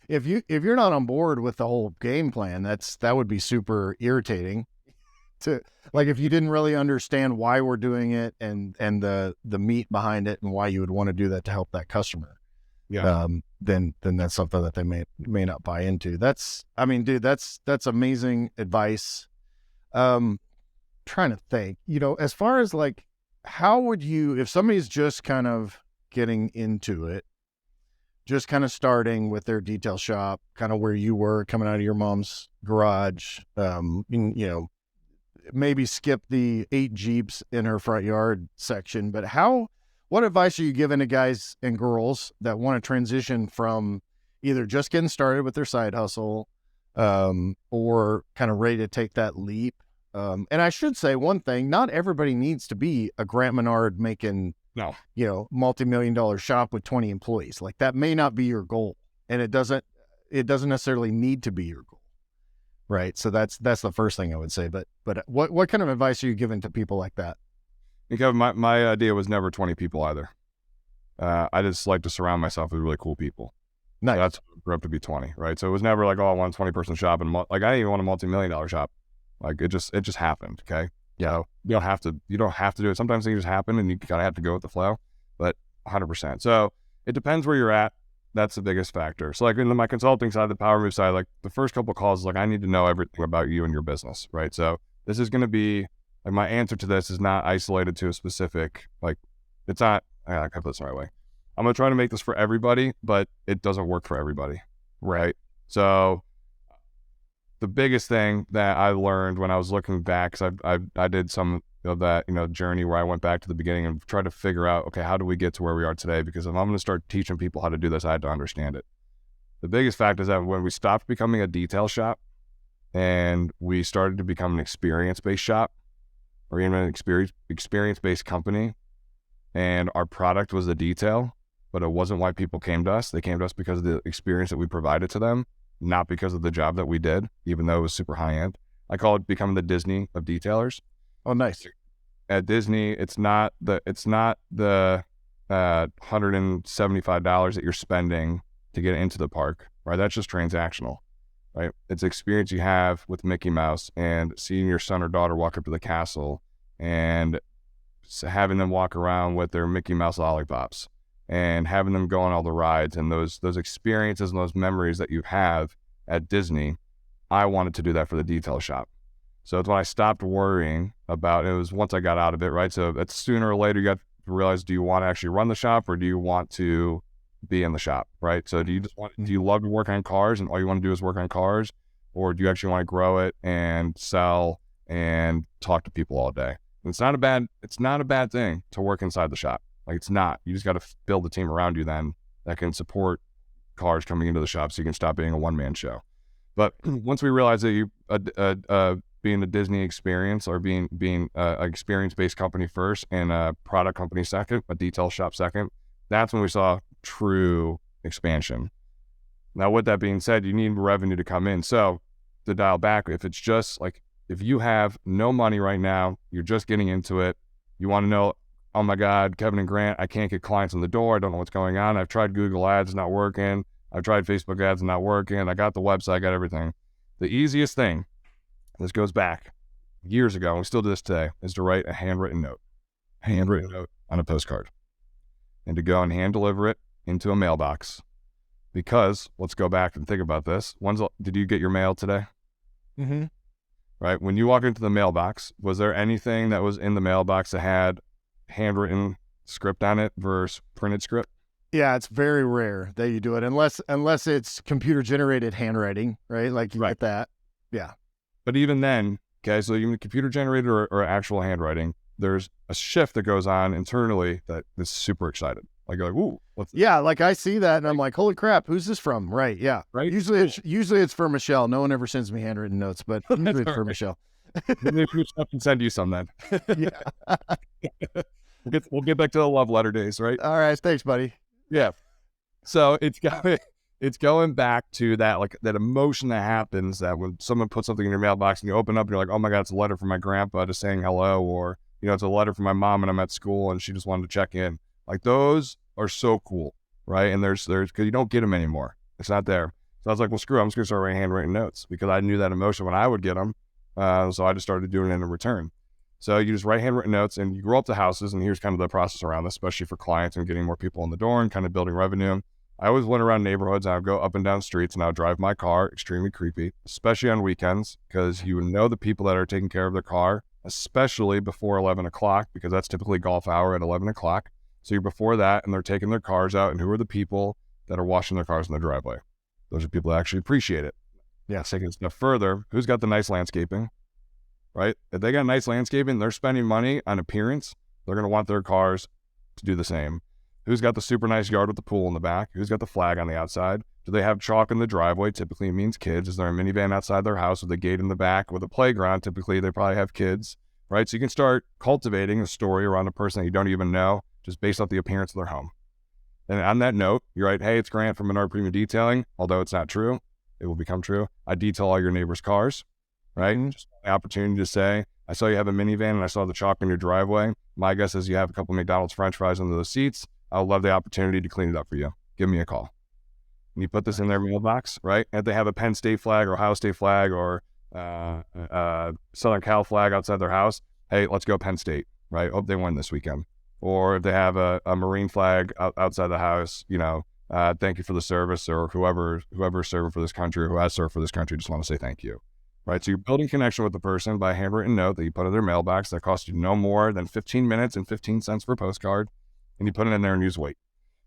Speaker 2: if you're not on board with the whole game plan, that would be super irritating. To, like, if you didn't really understand why we're doing it and the meat behind it and why you would want to do that to help that customer, then that's something that they may not buy into. That's amazing advice. Trying to think, as far as like, how would you, if somebody's just kind of getting into it, just kind of starting with their detail shop, kind of where you were coming out of your mom's garage, maybe skip the 8 Jeeps in her front yard section, but what advice are you giving to guys and girls that want to transition from either just getting started with their side hustle, or kind of ready to take that leap? And I should say one thing, not everybody needs to be a Grant Menard making, multi-million-dollar shop with 20 employees. Like, that may not be your goal, and it doesn't necessarily need to be your goal. Right. So that's the first thing I would say. But what kind of advice are you giving to people like that?
Speaker 3: Because my idea was never 20 people either. I just like to surround myself with really cool people.
Speaker 2: Nice.
Speaker 3: So that's what grew up to be 20, right? So it was never like, oh, I want a 20-person shop, and I didn't even want a multi-million-dollar shop. Like, it just happened. Okay.
Speaker 2: Yeah.
Speaker 3: You don't have to do it. Sometimes things just happen, and you kind of have to go with the flow. But 100%. So it depends where you're at. That's the biggest factor. So like in my consulting side, the power move side, like the first couple of calls is like, I need to know everything about you and your business, right? So this is going to be like, my answer to this is not isolated to a specific, like, it's not, I put this the right way. I'm going to try to make this for everybody, but it doesn't work for everybody, right? So the biggest thing that I learned when I was looking back, because I did some of that, journey where I went back to the beginning and tried to figure out, okay, how do we get to where we are today? Because if I'm going to start teaching people how to do this, I had to understand it. The biggest fact is that when we stopped becoming a detail shop and we started to become an experience-based shop, or even an experience-based company, and our product was the detail, but it wasn't why people came to us. They came to us because of the experience that we provided to them, not because of the job that we did, even though it was super high-end. I call it becoming the Disney of detailers.
Speaker 2: Oh, nice.
Speaker 3: At Disney, it's not the $175 that you're spending to get into the park, right? That's just transactional, right? It's the experience you have with Mickey Mouse and seeing your son or daughter walk up to the castle and having them walk around with their Mickey Mouse lollipops and having them go on all the rides and those experiences and those memories that you have at Disney. I wanted to do that for the detail shop. So it's when I stopped worrying about it. Was once I got out of it, right? So that's sooner or later you got to realize, do you want to actually run the shop or do you want to be in the shop, right? So do you love to work on cars and all you want to do is work on cars, or do you actually want to grow it and sell and talk to people all day? And it's not a bad thing to work inside the shop. Like, it's not. You just got to build a team around you then that can support cars coming into the shop so you can stop being a one-man show. But once we realized that being a Disney experience or being an experience-based company first and a product company second, a detail shop second, that's when we saw true expansion. Now, with that being said, you need revenue to come in. So to dial back, if it's just like, if you have no money right now, you're just getting into it, you want to know, oh my God, Kevin and Grant, I can't get clients in the door. I don't know what's going on. I've tried Google ads, not working. I've tried Facebook ads, not working. I got the website, I got everything. The easiest thing, this goes back years ago, and we still do this today, is to write a handwritten note on a postcard and to go and hand deliver it into a mailbox. Because let's go back and think about this. Did you get your mail today?
Speaker 2: Mm-hmm.
Speaker 3: Right? When you walk into the mailbox, was there anything that was in the mailbox that had handwritten script on it versus printed script?
Speaker 2: Yeah, it's very rare that you do it unless it's computer generated handwriting, right? Like you get that. Yeah.
Speaker 3: But even then, okay, so even computer generated or actual handwriting, there's a shift that goes on internally that is super excited. Like, you're like, ooh, what's this?
Speaker 2: Yeah, like I see that and I'm like, holy crap, who's this from? Right, yeah.
Speaker 3: Right.
Speaker 2: Usually it's for Michelle. No one ever sends me handwritten notes, but usually it's for Michelle.
Speaker 3: Maybe we can send you some then.
Speaker 2: Yeah.
Speaker 3: We'll get back to the love letter days, right?
Speaker 2: All right, thanks, buddy.
Speaker 3: Yeah. So it's going back to that, like that emotion that happens that when someone puts something in your mailbox and you open up and you're like, oh my God, it's a letter from my grandpa just saying hello, or, it's a letter from my mom and I'm at school and she just wanted to check in. Like, those are so cool, right? And there's because you don't get them anymore. It's not there. So I was like, well, screw it. I'm just going to start writing handwritten notes because I knew that emotion when I would get them. So I just started doing it in return. So you just write handwritten notes and you go up to houses, and here's kind of the process around this, especially for clients and getting more people in the door and kind of building revenue. I always went around neighborhoods and I would go up and down streets and I would drive my car, extremely creepy, especially on weekends, because you know the people that are taking care of their car, especially before 11 o'clock, because that's typically golf hour at 11 o'clock. So you're before that and they're taking their cars out, and who are the people that are washing their cars in their driveway. Those are people that actually appreciate it.
Speaker 2: Yeah.
Speaker 3: Taking it a step further, who's got the nice landscaping, right? If they got nice landscaping, they're spending money on appearance, they're going to want their cars to do the same. Who's got the super nice yard with the pool in the back? Who's got the flag on the outside? Do they have chalk in the driveway? Typically it means kids. Is there a minivan outside their house with a gate in the back with a playground? Typically they probably have kids, right? So you can start cultivating a story around a person that you don't even know just based off the appearance of their home. And on that note, you're right, hey, it's Grant from Menard Premium Detailing. Although it's not true, it will become true. I detail all your neighbors' cars, right? Just the opportunity to say, I saw you have a minivan and I saw the chalk in your driveway. My guess is you have a couple McDonald's French fries under the seats. I would love the opportunity to clean it up for you. Give me a call. And you put this in their mailbox, right? And if they have a Penn State flag or Ohio State flag or Southern Cal flag outside their house, hey, let's go Penn State, right? Hope they win this weekend. Or if they have a Marine flag outside the house, thank you for the service, or whoever's serving for this country or who has served for this country, just want to say thank you, right? So you're building connection with the person by a handwritten note that you put in their mailbox that costs you no more than 15 minutes and 15 cents for a postcard, and you put it in there and use weight.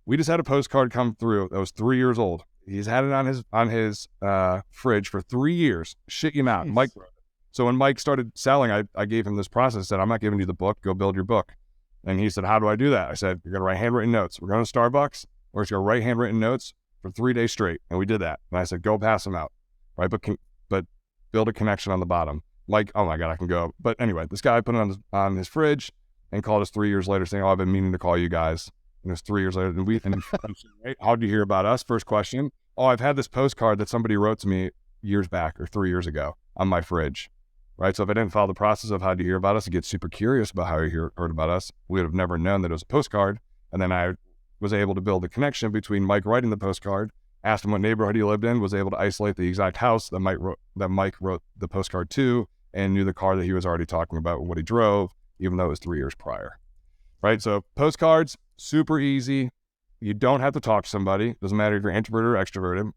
Speaker 3: We just had a postcard come through that was 3 years old. He's had it on his fridge for 3 years. Shit you not. Nice. Mike wrote it. So when Mike started selling, I gave him this process, said, I'm not giving you the book, go build your book. And he said, how do I do that? I said, you're going to write handwritten notes. We're going to Starbucks, or it's going to write handwritten notes for 3 days straight. And we did that. And I said, go pass them out, right? But build a connection on the bottom. Like, oh my God, I can go. But anyway, this guy put it on his fridge and called us 3 years later saying, oh, I've been meaning to call you guys. And it was 3 years later. And right? How did you hear about us? First question. Oh, I've had this postcard that somebody wrote to me years back or 3 years ago on my fridge. Right. So if I didn't follow the process of how to hear about us and get super curious about how you heard about us, we would have never known that it was a postcard. And then I was able to build a connection between Mike writing the postcard, asked him what neighborhood he lived in, was able to isolate the exact house that Mike wrote the postcard to, and knew the car that he was already talking about and what he drove, even though it was 3 years prior. Right. So postcards, super easy. You don't have to talk to somebody. Doesn't matter if you're introverted or extroverted.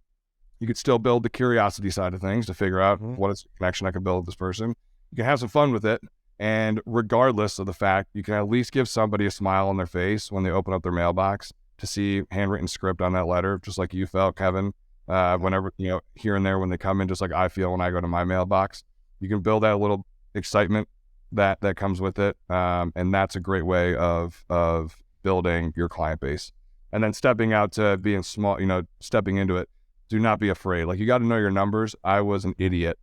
Speaker 3: You could still build the curiosity side of things to figure out what is the connection I can build with this person. You can have some fun with it. And regardless of the fact, you can at least give somebody a smile on their face when they open up their mailbox to see handwritten script on that letter, just like you felt, Kevin, whenever, here and there when they come in, just like I feel when I go to my mailbox. You can build that little excitement that comes with it. And that's a great way of building your client base. And then stepping out to being small, stepping into it. Do not be afraid. Like, you got to know your numbers. I was an idiot.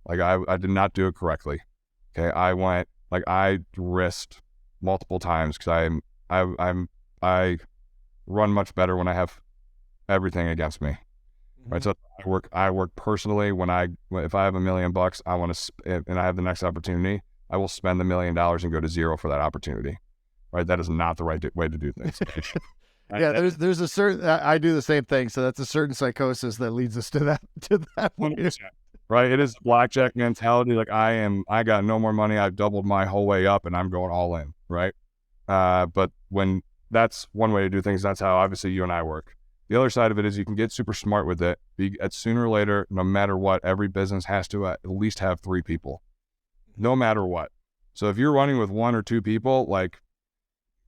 Speaker 3: Like, I did not do it correctly. Okay. I risked multiple times because I run much better when I have everything against me. Right. So I work personally if I have $1 million, I want to, and I have the next opportunity, I will spend $1 million and go to zero for that opportunity. Right. That is not the right way to do things.
Speaker 2: Yeah, there's a certain, I do the same thing. So that's a certain psychosis that leads us to that 100%.
Speaker 3: Right. It is blackjack mentality. Like, I got no more money. I've doubled my whole way up and I'm going all in. Right. But when that's one way to do things, that's how obviously you and I work. The other side of it is you can get super smart with it. Sooner or later, no matter what, every business has to at least have 3 people, no matter what. So if you're running with 1 or 2 people, like,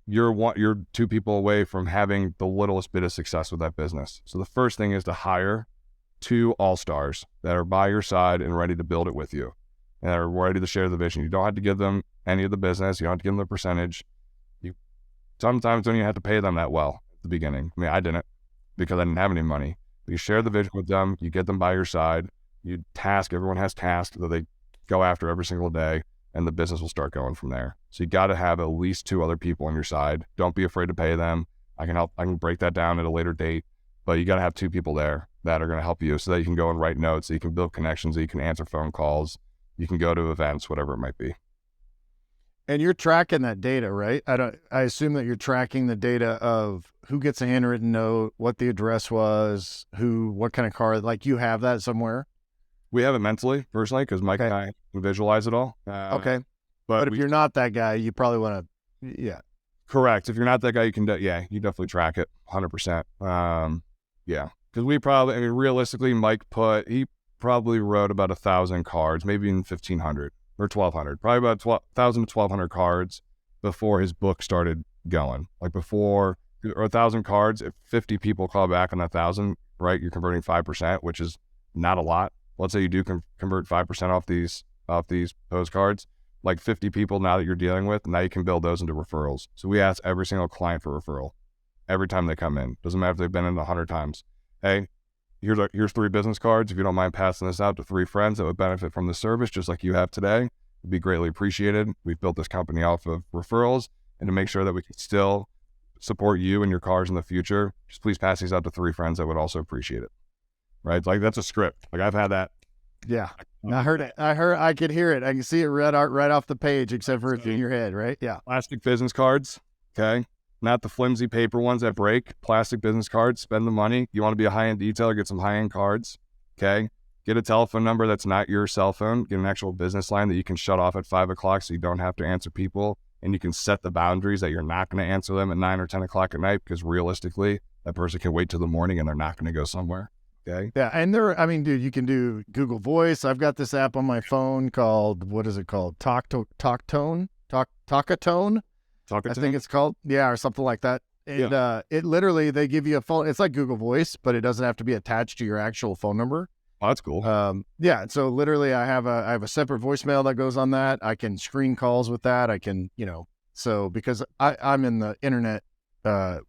Speaker 3: you're 2 people away from having the littlest bit of success with that business. So the first thing is to hire 2 all-stars that are by your side and ready to build it with you and are ready to share the vision. You don't have to give them any of the business. You don't have to give them the percentage. You sometimes don't even have to pay them that well at the beginning. I mean, I didn't, because I didn't have any money. But you share the vision with them. You get them by your side. Everyone has tasks that they go after every single day, and the business will start going from there. So you got to have at least 2 other people on your side. Don't be afraid to pay them. I can break that down at a later date, but you got to have 2 people there that are going to help you so that you can go and write notes, so you can build connections, so you can answer phone calls, you can go to events, whatever it might be.
Speaker 2: And you're tracking that data, right? I assume that you're tracking the data of who gets a handwritten note, what the address was, what kind of car, like, you have that somewhere?
Speaker 3: We have it mentally, personally, because Mike and I can visualize it all.
Speaker 2: Okay. But if you're not that guy, you probably want to, yeah.
Speaker 3: Correct. If you're not that guy, you definitely track it 100%. Yeah. Because realistically, Mike he probably wrote about 1,000 cards, maybe even 1,500 or 1,200, probably about 1,000 to 1,200 cards before his book started going. Like, before or 1,000 cards, if 50 people call back on 1,000, right, you're converting 5%, which is not a lot. Let's say you do convert 5% off these postcards, like 50 people now that you're dealing with, now you can build those into referrals. So we ask every single client for referral every time they come in. Doesn't matter if they've been in 100 times. Hey, here's 3 business cards. If you don't mind passing this out to 3 friends that would benefit from the service, just like you have today, it'd be greatly appreciated. We've built this company off of referrals, and to make sure that we can still support you and your cars in the future, just please pass these out to 3 friends that would also appreciate it. Right? Like, that's a script. Like, I've had that.
Speaker 2: Yeah. I heard it. I could hear it. I can see it right off the page, except for it's in your head, right? Yeah.
Speaker 3: Plastic business cards. Okay. Not the flimsy paper ones that break. Plastic business cards. Spend the money. You want to be a high-end detailer, get some high-end cards. Okay. Get a telephone number that's not your cell phone. Get an actual business line that you can shut off at 5 o'clock so you don't have to answer people. And you can set the boundaries that you're not going to answer them at 9 or 10 o'clock at night, because realistically, that person can wait till the morning and they're not going to go somewhere. Okay.
Speaker 2: Yeah. And dude, you can do Google Voice. I've got this app on my phone called, what is it called? Talkatone? I think it's called. Yeah. Or something like that. And it literally, they give you a phone. It's like Google Voice, but it doesn't have to be attached to your actual phone number.
Speaker 3: Oh, that's cool.
Speaker 2: Yeah. So literally I have a separate voicemail that goes on that. I can screen calls with that. I can, so because I'm in the internet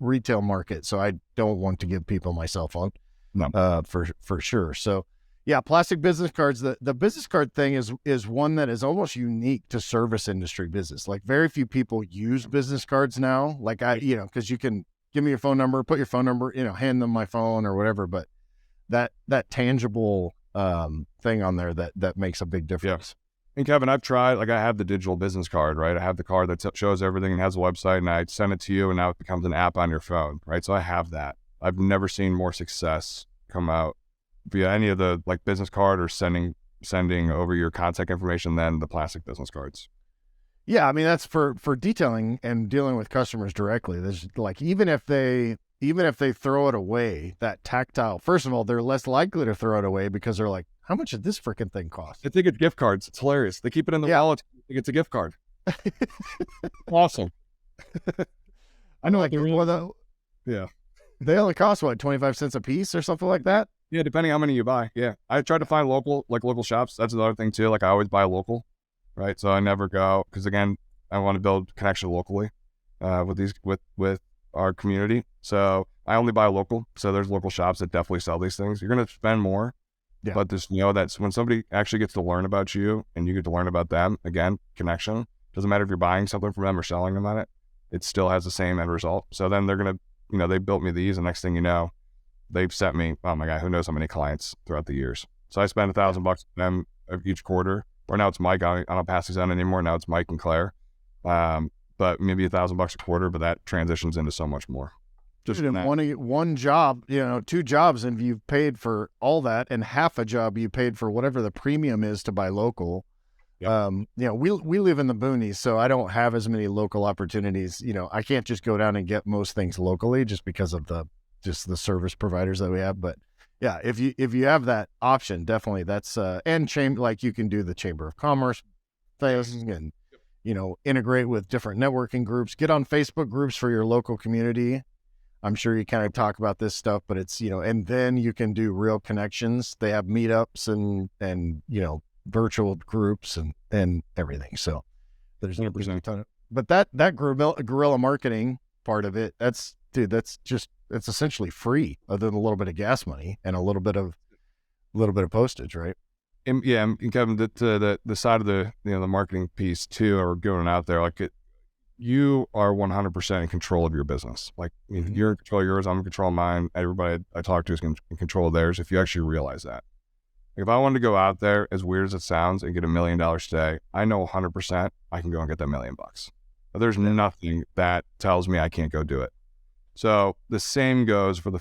Speaker 2: retail market, so I don't want to give people my cell phone.
Speaker 3: No.
Speaker 2: For sure. So yeah, plastic business cards, the business card thing is one that is almost unique to service industry business. Like, very few people use business cards now. Like, cause you can give me your phone number, put your phone number, hand them my phone or whatever, but that tangible thing on there that makes a big difference.
Speaker 3: Yeah. And Kevin, I've tried, like, I have the digital business card, right? I have the card that shows everything and has a website, and I send it to you, and now it becomes an app on your phone, right? So I have that. I've never seen more success come out via any of the, like, business card or sending over your contact information than the plastic business cards.
Speaker 2: Yeah. I mean, that's for detailing and dealing with customers directly. There's, like, even if they throw it away, that tactile, first of all, they're less likely to throw it away because they're like, how much did this freaking thing cost?
Speaker 3: I think it's gift cards. It's hilarious. They keep it in the wallet. I think it's a gift card. Awesome.
Speaker 2: I know, like, yeah. They only cost, what, 25 cents a piece or something like that?
Speaker 3: Yeah, depending how many you buy. Yeah. I try to find local shops. That's another thing too. Like, I always buy local, right? So I never go, because again, I want to build connection locally with our community. So I only buy local. So there's local shops that definitely sell these things. You're going to spend more, but just that when somebody actually gets to learn about you and you get to learn about them, again, connection. Doesn't matter if you're buying something from them or selling them on it. It still has the same end result. So then they're going to, they built me these, and next thing you know, they've sent me, oh my God, who knows how many clients throughout the years. So I spend $1,000 with them each quarter. Or now it's Mike. I don't pass these on anymore. Now it's Mike and Claire. But maybe $1,000 a quarter, but that transitions into so much more.
Speaker 2: Just in one job, 2 jobs, and you've paid for all that, and half a job you paid for whatever the premium is to buy local. Yep. We live in the boonies, so I don't have as many local opportunities. I can't just go down and get most things locally just because of the service providers that we have. But yeah, if you have that option, definitely that's and like, you can do the Chamber of Commerce thing and integrate with different networking groups. Get on Facebook groups for your local community. I'm sure you kind of talk about this stuff, but it's and then you can do real connections. They have meetups and virtual groups and everything. So there's a ton of, but that guerrilla marketing part of it, it's essentially free, other than a little bit of gas money and a little bit of postage, right?
Speaker 3: And Kevin, the side of the the marketing piece too, or going out there, like, you are 100% in control of your business. Like, you're in control of yours, I'm in control of mine. Everybody I talk to is in control of theirs. If you actually realize that. If I wanted to go out there, as weird as it sounds, and get $1 million today, I know 100% I can go and get that $1 million. But there's nothing that tells me I can't go do it. So the same goes for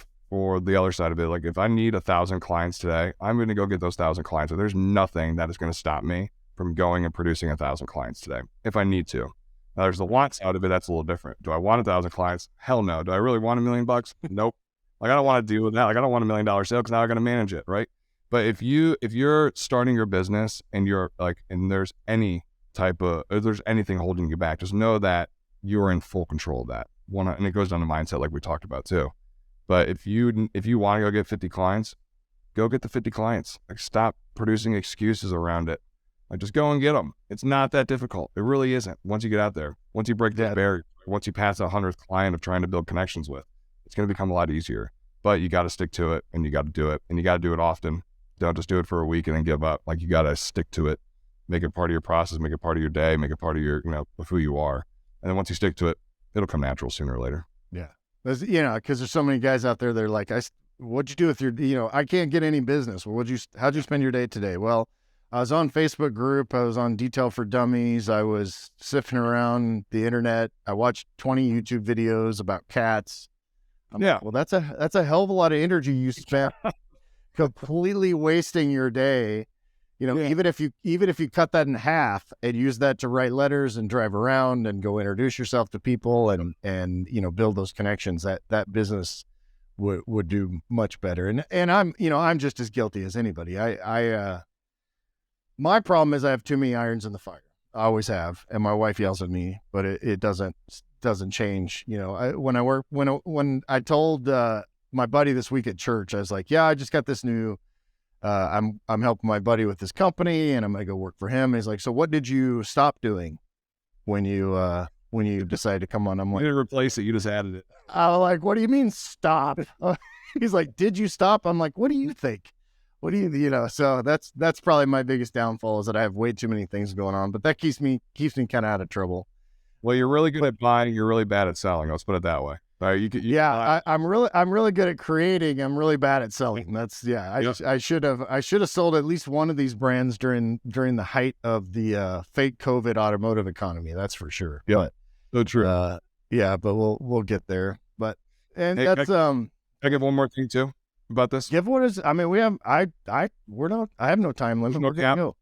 Speaker 3: the other side of it. Like, if I need 1,000 clients today, I'm going to go get those 1,000 clients. So there's nothing that is going to stop me from going and producing 1,000 clients today if I need to. Now, there's the want side of it. That's a little different. Do I want 1,000 clients? Hell no. Do I really want $1 million? Nope. Like, I don't want to deal with that. Like, I don't want $1 million sale because now I got to manage it, right? But if you're starting your business and you're like, and there's anything holding you back, just know that you're in full control of that. want to, and it goes down to mindset like we talked about too. But if you want to go get 50 clients, go get the 50 clients. Like, stop producing excuses around it. Like, just go and get them. It's not that difficult. It really isn't. Once you get out there, once you break that barrier, once you pass a 100th client of trying to build connections with, it's going to become a lot easier. But you got to stick to it, and you got to do it, and you got to do it often. Don't just do it for a week and then give up. Like, you got to stick to it. Make it part of your process, make it part of your day, make it part of your, of who you are. And then once you stick to it, it'll come natural sooner or later.
Speaker 2: Yeah. Because there's so many guys out there, they're like, what'd you do with your, I can't get any business. Well, how'd you spend your day today? Well, I was on Facebook group. I was on Detail for Dummies. I was sifting around the internet. I watched 20 YouTube videos about cats. Well, that's a hell of a lot of energy you spent completely wasting your day. Even if you cut that in half and use that to write letters and drive around and go introduce yourself to people and build those connections, that business would do much better. And I'm just as guilty as anybody. My problem is I have too many irons in the fire. I always have, and my wife yells at me, but it doesn't change. When I told my buddy this week at church, I was like, yeah, I just got this new. I'm helping my buddy with this company, and I'm gonna go work for him. And he's like, so what did you stop doing when you decided to come on? I'm like,
Speaker 3: you didn't replace it, you just added it.
Speaker 2: I'm like, what do you mean stop? He's like, did you stop? I'm like, what do you think? What do you So that's probably my biggest downfall, is that I have way too many things going on. But that keeps me kind of out of trouble.
Speaker 3: Well, you're really good at buying. You're really bad at selling. Let's put it that way. Right?
Speaker 2: I'm really good at creating. I'm really bad at selling. I should have sold at least one of these brands during the height of the fake COVID automotive economy. That's for sure.
Speaker 3: Yeah,
Speaker 2: but,
Speaker 3: so true.
Speaker 2: But we'll get there. But
Speaker 3: I give one more thing too about this.
Speaker 2: Give what is? I mean, we have. I have no time limit. We're gonna go.
Speaker 3: All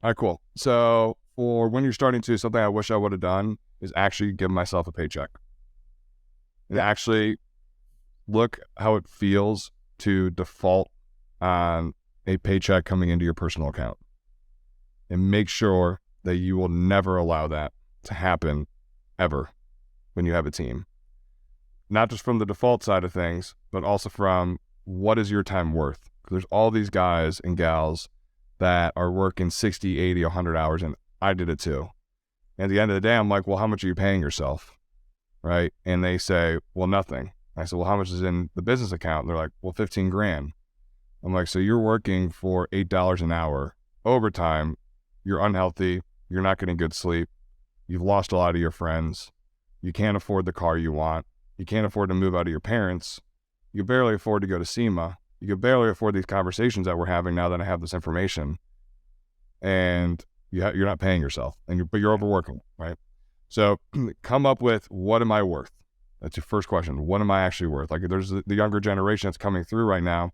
Speaker 3: right, cool. So for when you're starting to, something I wish I would have done is actually give myself a paycheck. And actually look how it feels to default on a paycheck coming into your personal account, and make sure that you will never allow that to happen ever when you have a team. Not just from the default side of things, but also from what is your time worth? Because there's all these guys and gals that are working 60, 80, 100 hours, and I did it too. And at the end of the day, I'm like, well, how much are you paying yourself? Right? And they say, well, nothing. I said, well, how much is in the business account? And they're like, well, 15 grand. I'm like, so you're working for $8 an hour overtime. You're unhealthy. You're not getting good sleep. You've lost a lot of your friends. You can't afford the car you want. You can't afford to move out of your parents. You barely afford to go to SEMA. You can barely afford these conversations that we're having now that I have this information. And you're not paying yourself, but you're overworking, right? So come up with, what am I worth? That's your first question. What am I actually worth? Like, there's the younger generation that's coming through right now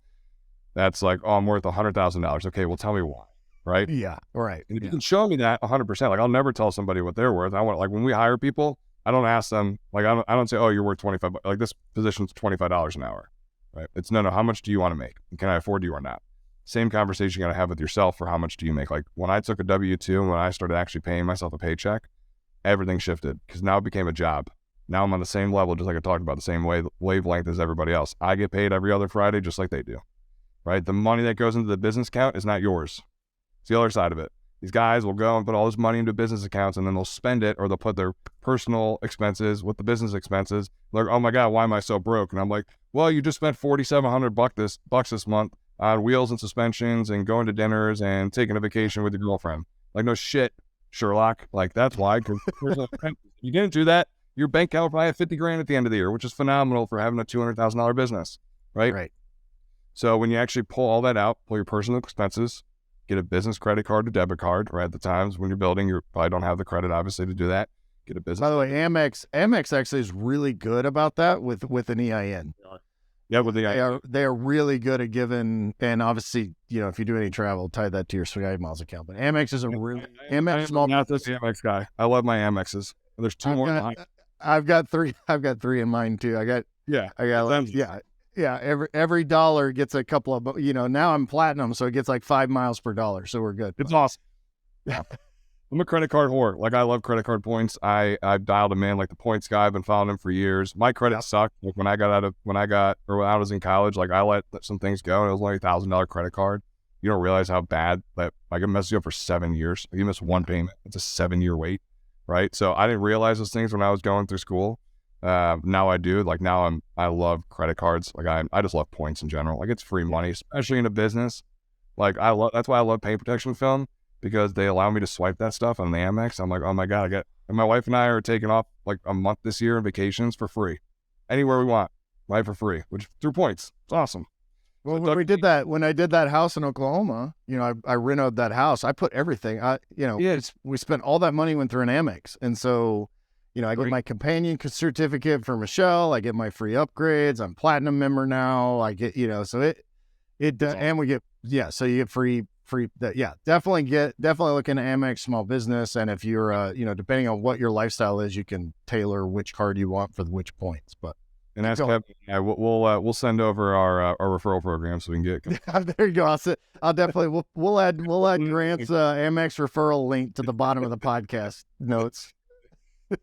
Speaker 3: that's like, oh, I'm worth $100,000. Okay, well, tell me why, right?
Speaker 2: Yeah, right.
Speaker 3: And if you can show me that 100%, like, I'll never tell somebody what they're worth. I want, like, when we hire people, I don't ask them, like, I don't say, oh, you're worth 25, like, this position's $25 an hour, right? It's no, how much do you want to make? Can I afford you or not? Same conversation you got to have with yourself for how much do you make. Like, when I took a W-2 and when I started actually paying myself a paycheck, everything shifted, because now it became a job. Now I'm on the same level, just like I talked about, the same wavelength as everybody else. I get paid every other Friday just like they do, right? The money that goes into the business account is not yours. It's the other side of it. These guys will go and put all this money into business accounts, and then they'll spend it, or they'll put their personal expenses with the business expenses. They're like, oh my God, why am I so broke? And I'm like, well, you just spent $4,700 this month on wheels and suspensions and going to dinners and taking a vacation with your girlfriend. Like, no shit, Sherlock. Like, that's why. Because you didn't do that, your bank account will probably have 50 grand at the end of the year, which is phenomenal for having a $200,000 business, right?
Speaker 2: Right.
Speaker 3: So when you actually pull all that out, pull your personal expenses, get a business credit card or debit card, right? At the times when you're building, you probably don't have the credit, obviously, to do that. Get a business.
Speaker 2: By the way, Amex actually is really good about that with an EIN.
Speaker 3: Yeah, with the EIN.
Speaker 2: They are really good at giving, and obviously, if you do any travel, tie that to your Sky Miles account. But Amex is a really Amex small.
Speaker 3: Not this Amex guy. I love my Amexes. There's two more behind.
Speaker 2: I've got three in mine too. Every dollar gets a couple of, now I'm platinum, so it gets like 5 miles per dollar. So we're good.
Speaker 3: It's awesome.
Speaker 2: Yeah.
Speaker 3: I'm a credit card whore. Like, I love credit card points. I've dialed them in, like the points guy. I've been following him for years. My credit sucked. Like when I was in college, like I let some things go, and it was only $1,000 credit card. You don't realize how bad that, like, it messes you up for 7 years. Like, you miss one payment, it's a 7-year wait, right? So I didn't realize those things when I was going through school. Now I do. Like now I love credit cards. Like I just love points in general. Like it's free money, especially in a business. Like that's why I love pay protection film, because they allow me to swipe that stuff on the Amex. I'm like, oh my God, and my wife and I are taking off like a month this year on vacations for free, anywhere we want, right, for free, which through points. It's awesome.
Speaker 2: Well, when I did that house in Oklahoma, I renovated that house. I put everything. We spent all that money went through an Amex, and so, I get my companion certificate for Michelle. I get my free upgrades. I'm platinum member now. I get, so and we get, so you get free. Definitely look into Amex small business, and if you're, depending on what your lifestyle is, you can tailor which card you want for which points, but.
Speaker 3: And that's Kevin. Yeah, we'll send over our referral program so we can get.
Speaker 2: There you go. I'll definitely we'll add Grant's Amex referral link to the bottom of the podcast notes.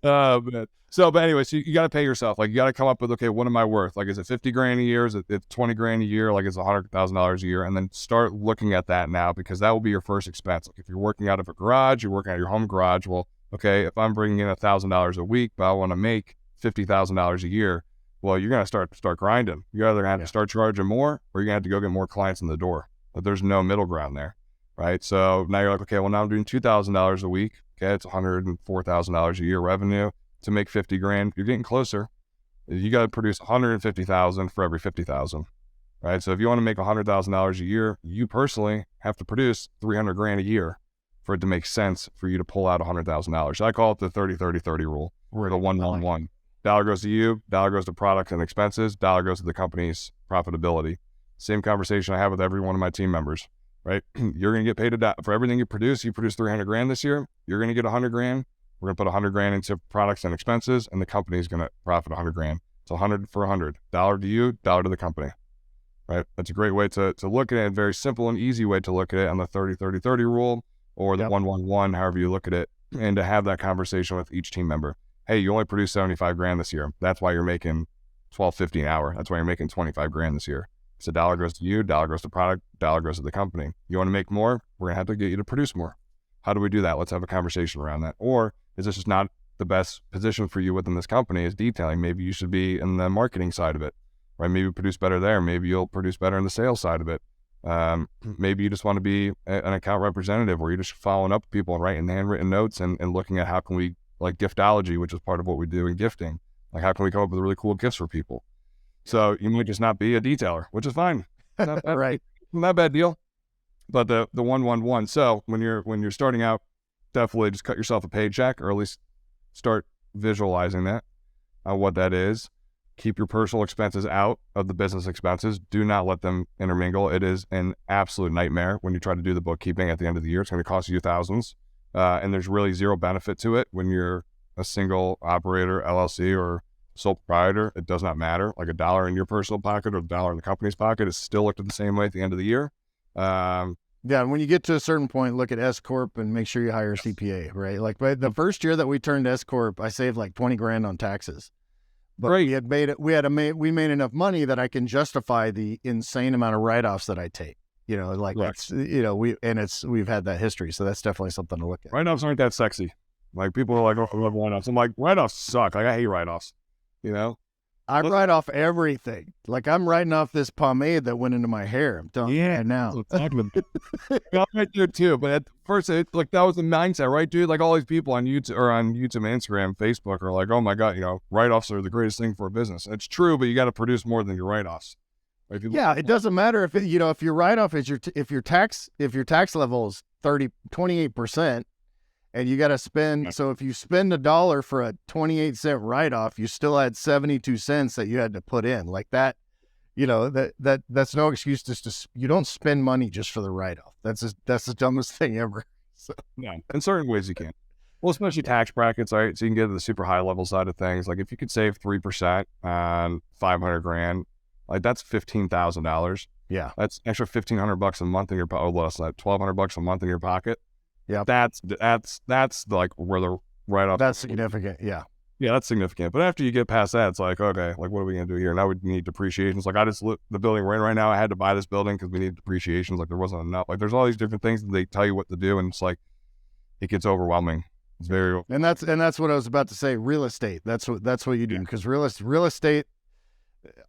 Speaker 3: But anyway, so you got to pay yourself. Like you got to come up with, okay, what am I worth? Like, is it 50 grand a year? Is it 20 grand a year? Like, it's $100,000 a year, and then start looking at that now, because that will be your first expense. Like if you're working out of a garage, you're working out of your home garage. Well, okay, if I'm bringing in $1,000 a week, but I want to make $50,000 a year. Well, you're going to start grinding. You're either going to have to start charging more, or you're going to have to go get more clients in the door. But there's no middle ground there, right? So now you're like, okay, well, now I'm doing $2,000 a week. Okay, it's $104,000 a year revenue to make 50 grand. You're getting closer. You got to produce 150,000 for every 50,000, right? So if you want to make $100,000 a year, you personally have to produce 300 grand a year for it to make sense for you to pull out $100,000. So I call it the 30-30-30 rule, or the 1-1-1. Dollar goes to you, dollar goes to product and expenses, dollar goes to the company's profitability. Same conversation I have with every one of my team members, right? You're going to get paid for everything you produce. You produce 300 grand this year. You're going to get 100 grand. We're going to put 100 grand into products and expenses, and the company is going to profit 100 grand. It's 100 for 100. Dollar to you, dollar to the company, right? That's a great way to look at it. A very simple and easy way to look at it on the 30-30-30 rule, or the 1-1-1, however you look at it, and to have that conversation with each team member. Hey, you only produced 75 grand this year. That's why you're making $12.50 an hour. That's why you're making 25 grand this year. So dollar goes to you, dollar goes to product, dollar goes to the company. You want to make more? We're going to have to get you to produce more. How do we do that? Let's have a conversation around that. Or is this just not the best position for you within this company is detailing? Maybe you should be in the marketing side of it, right? Maybe you produce better there. Maybe you'll produce better in the sales side of it. Maybe you just want to be an account representative, where you're just following up with people and writing handwritten notes and looking at how can we, like giftology, which is part of what we do in gifting. Like, how can we come up with really cool gifts for people? So you might just not be a detailer, which is fine. Not bad,
Speaker 2: right.
Speaker 3: Not a bad deal. But the 1-1-1. So when you're starting out, definitely just cut yourself a paycheck, or at least start visualizing that, what that is. Keep your personal expenses out of the business expenses. Do not let them intermingle. It is an absolute nightmare when you try to do the bookkeeping at the end of the year. It's going to cost you thousands. And there's really zero benefit to it when you're a single operator, LLC, or sole proprietor. It does not matter. Like $1 in your personal pocket or $1 in the company's pocket is still looked at the same way at the end of the year.
Speaker 2: When you get to a certain point, look at S Corp and make sure you hire a CPA, right? Like, by the first year that we turned S Corp, I saved like 20 grand on taxes. But we made enough money that I can justify the insane amount of write-offs that I take. It's, we've had that history, so that's definitely something to look at.
Speaker 3: Write-offs aren't that sexy. Like, people are like, oh, I love write-offs. I'm like, write-offs suck. Like, I hate write-offs,
Speaker 2: I write off everything. Like, I'm writing off this pomade that went into my hair. I'm telling you now.
Speaker 3: I'm right there too. But at first, that was the mindset, right, dude? Like, all these people on YouTube and Instagram, Facebook are like, oh my God, write-offs are the greatest thing for a business. And it's true, but you got to produce more than your writers. Right?
Speaker 2: It doesn't matter if if your write-off is if your tax level is 28%. And you got to spend, so if you spend $1 for a 28-cent write-off, you still had 72 cents that you had to put in. Like that, that's no excuse. You don't spend money just for the write-off. That's the dumbest thing ever. So.
Speaker 3: Yeah, in certain ways you can. Well, especially tax brackets, right? So you can get to the super high level side of things. Like, if you could save 3% on 500 grand, like, that's $15,000.
Speaker 2: Yeah.
Speaker 3: That's extra $1,500 a month in your pocket. Oh, less than that, $1,200 a month in your pocket.
Speaker 2: Yeah.
Speaker 3: That's like where the right off.
Speaker 2: That's significant. Yeah.
Speaker 3: Yeah, that's significant. But after you get past that, it's like, okay, like what are we gonna do here? Now we need depreciation. It's like I just lit the building right now. I had to buy this building because we need depreciation. Like there wasn't enough. Like there's all these different things that they tell you what to do, and it's like it gets overwhelming. It's very
Speaker 2: And that's what I was about to say. Real estate. That's what you do, because real estate.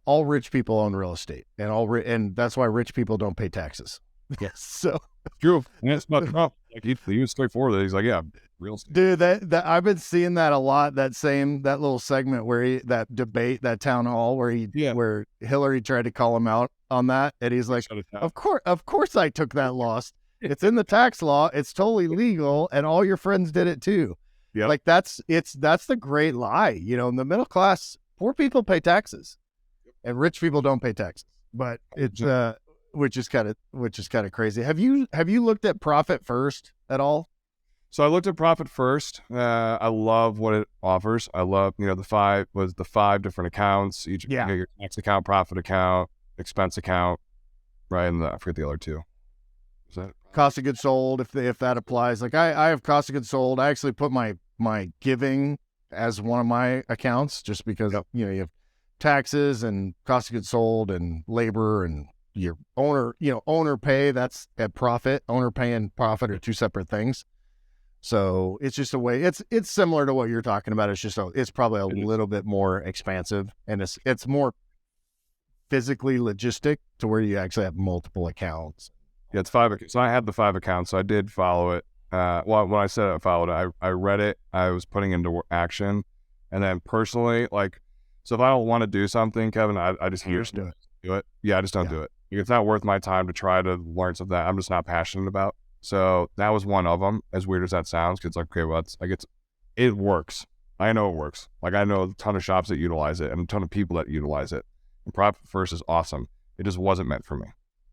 Speaker 2: All rich people own real estate, and that's why rich people don't pay taxes. Yes, so
Speaker 3: true. And it's not tough. Like he was straightforward. He's like, yeah, real estate.
Speaker 2: Dude, that I've been seeing that a lot. That little segment where that debate, that town hall where Hillary tried to call him out on that, and he's like, of course I took that loss. It's in the tax law. It's totally legal, and all your friends did it too.
Speaker 3: Yeah,
Speaker 2: like that's the great lie. You know, in the middle class, poor people pay taxes, and rich people don't pay taxes. But it's which is kind of crazy. Have you looked at Profit First at all?
Speaker 3: So I looked at Profit First. I love what it offers. I love, the five different accounts. Each your tax account, profit account, expense account, right? And I forget the other two. Is that
Speaker 2: cost of goods sold? If that applies, like I have cost of goods sold. I actually put my giving as one of my accounts, just because you have taxes and cost of goods sold and labor and your owner pay. That's at profit. Owner pay and profit are two separate things. So it's just a way. It's similar to what you're talking about. It's probably a little bit more expansive, and it's more physically logistic to where you actually have multiple accounts.
Speaker 3: Yeah, it's 5. So I had the 5 accounts. So I did follow it. Well, when I said I followed it, I read it. I was putting into action, and then personally, so if I don't want to do something, Kevin, I just do it. Yeah, I just don't do it. It's not worth my time to try to learn something that I'm just not passionate about. So that was one of them, as weird as that sounds, because it's like, okay, well, it works. I know it works. Like, I know a ton of shops that utilize it and a ton of people that utilize it. And Profit First is awesome. It just wasn't meant for me.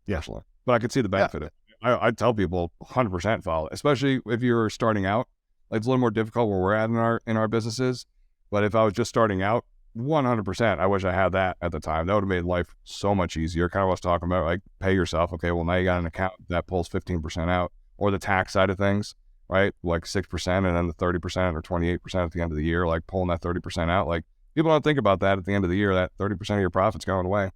Speaker 2: Yeah.
Speaker 3: Personally. But I could see the benefit of it. I tell people 100% follow it, especially if you're starting out. Like, it's a little more difficult where we're at in our businesses. But if I was just starting out, 100%, I wish I had that at the time. That would have made life so much easier. Kind of what I was talking about, like pay yourself. Okay, well, now you got an account that pulls 15% out, or the tax side of things, right? Like 6% and then the 30% or 28% at the end of the year, like pulling that 30% out. Like, people don't think about that at the end of the year, that 30% of your profit's going away.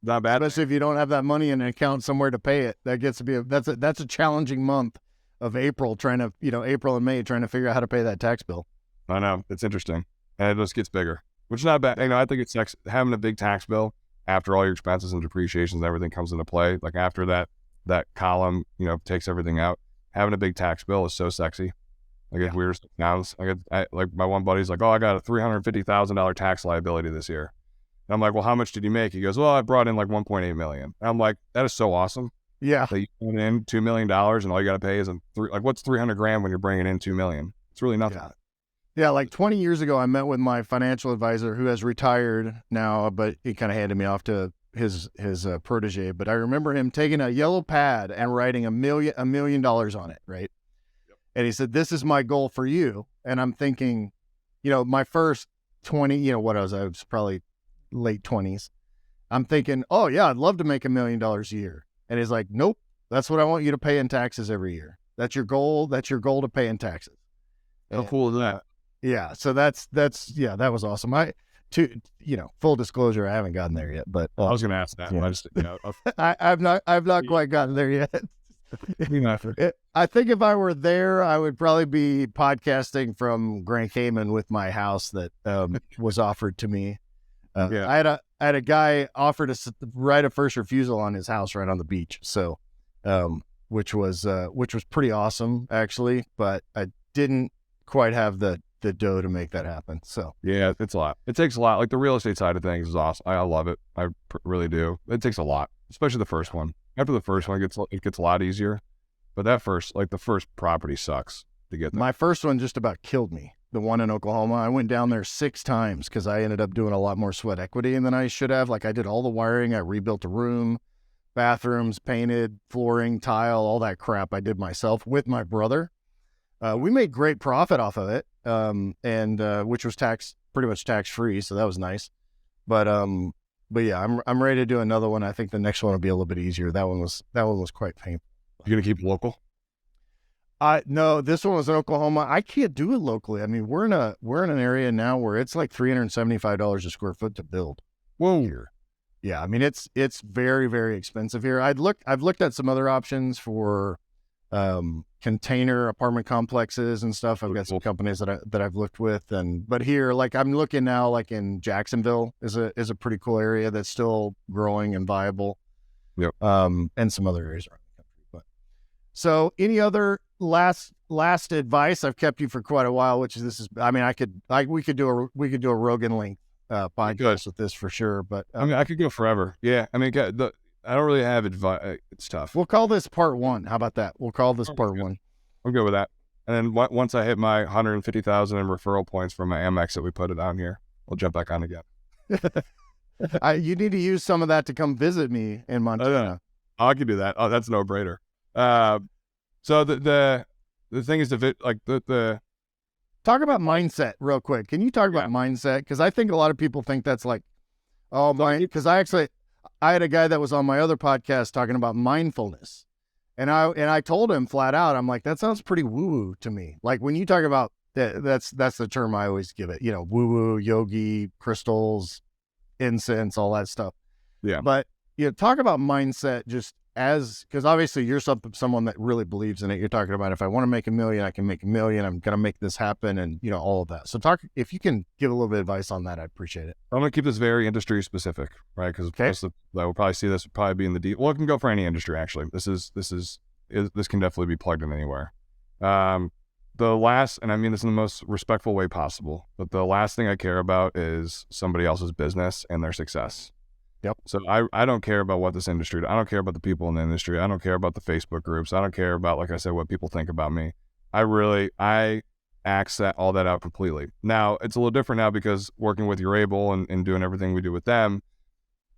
Speaker 3: Not bad.
Speaker 2: Especially if you don't have that money in an account somewhere to pay it. That gets to be that's a challenging month of April, April and May, trying to figure out how to pay that tax bill.
Speaker 3: I know, it's interesting. And it just gets bigger, which is not bad. I think it's having a big tax bill after all your expenses and depreciations and everything comes into play. Like, after that column, takes everything out. Having a big tax bill is so sexy. Like, it's weird as it sounds. Like my one buddy's like, oh, I got a $350,000 tax liability this year. And I'm like, well, how much did you make? He goes, well, I brought in like $1.8 million. And I'm like, that is so awesome.
Speaker 2: Yeah.
Speaker 3: That you put in $2 million and all you got to pay is what's $300,000 when you're bringing in $2 million? It's really nothing.
Speaker 2: Yeah, like 20 years ago, I met with my financial advisor, who has retired now, but he kind of handed me off to his protege. But I remember him taking a yellow pad and writing $1 million on it, right? Yep. And he said, "This is my goal for you." And I'm thinking, my first 20, I was probably late 20s. I'm thinking, oh yeah, I'd love to make $1 million a year. And he's like, nope, that's what I want you to pay in taxes every year. That's your goal. That's your goal, to pay in taxes.
Speaker 3: How cool is that?
Speaker 2: Yeah. So that was awesome. Full disclosure, I haven't gotten there yet, but
Speaker 3: I was going to ask that. Yeah. I just,
Speaker 2: I've not quite gotten there yet. I think if I were there, I would probably be podcasting from Grand Cayman with my house that was offered to me. I had a guy offer to write a first refusal on his house right on the beach. So, which was pretty awesome, actually, but I didn't quite have the dough to make that happen. So
Speaker 3: yeah, it's a lot. It takes a lot. Like, the real estate side of things is awesome. I love it. I really do. It takes a lot, especially the first one. After the first one, it gets a lot easier. But the first property sucks to get there.
Speaker 2: My first one just about killed me. The one in Oklahoma, I went down there 6 times because I ended up doing a lot more sweat equity than I should have. Like, I did all the wiring. I rebuilt a room, bathrooms, painted, flooring, tile, all that crap I did myself with my brother. We made great profit off of it, and which was pretty much tax free, so that was nice. But yeah, I'm ready to do another one. I think the next one will be a little bit easier. That one was quite painful.
Speaker 3: You gonna keep local?
Speaker 2: No, this one was in Oklahoma. I can't do it locally. I mean, we're in an area now where it's like $375 a square foot to build.
Speaker 3: Whoa.
Speaker 2: Here. Yeah, I mean it's very, very expensive here. I've looked at some other options for container apartment complexes and stuff. I've got some companies that I've looked with, but here, like I'm looking now, like in Jacksonville is a pretty cool area that's still growing and viable.
Speaker 3: Yep.
Speaker 2: And some other areas around the country. But so, any other last advice? I've kept you for quite a while, which is I mean, we could do a Rogan length podcast with this for sure. But
Speaker 3: I mean, I could go forever. Yeah, I mean, I don't really have advice. It's tough.
Speaker 2: We'll call this part one. How about that? We'll call this part one.
Speaker 3: I'm good with that. And then once I hit my 150,000 in referral points from my Amex that we put it on here, we'll jump back on again.
Speaker 2: You need to use some of that to come visit me in Montana.
Speaker 3: I can do that. Oh, that's no brainer. So the thing is the
Speaker 2: talk about mindset real quick. Can you talk about mindset? Because I think a lot of people think that's like, because I had a guy that was on my other podcast talking about mindfulness. And I told him flat out, I'm like, that sounds pretty woo-woo to me. Like when you talk about that's the term I always give it, woo-woo, yogi, crystals, incense, all that stuff.
Speaker 3: Yeah.
Speaker 2: But talk about mindset just because obviously you're someone that really believes in it. You're talking about, if I want to make $1 million, I can make $1 million. I'm going to make this happen. And all of that. So if you can give a little bit of advice on that, I'd appreciate it.
Speaker 3: I'm going to keep this very industry specific, right? Because I will probably see this would probably be in the well, it can go for any industry. Actually, this can definitely be plugged in anywhere. The last, and I mean this in the most respectful way possible, but the last thing I care about is somebody else's business and their success.
Speaker 2: Yep.
Speaker 3: So I don't care about what this industry, I don't care about the people in the industry. I don't care about the Facebook groups. I don't care about, like I said, what people think about me. I axe all that out completely. Now, it's a little different now because working with You're Able and doing everything we do with them,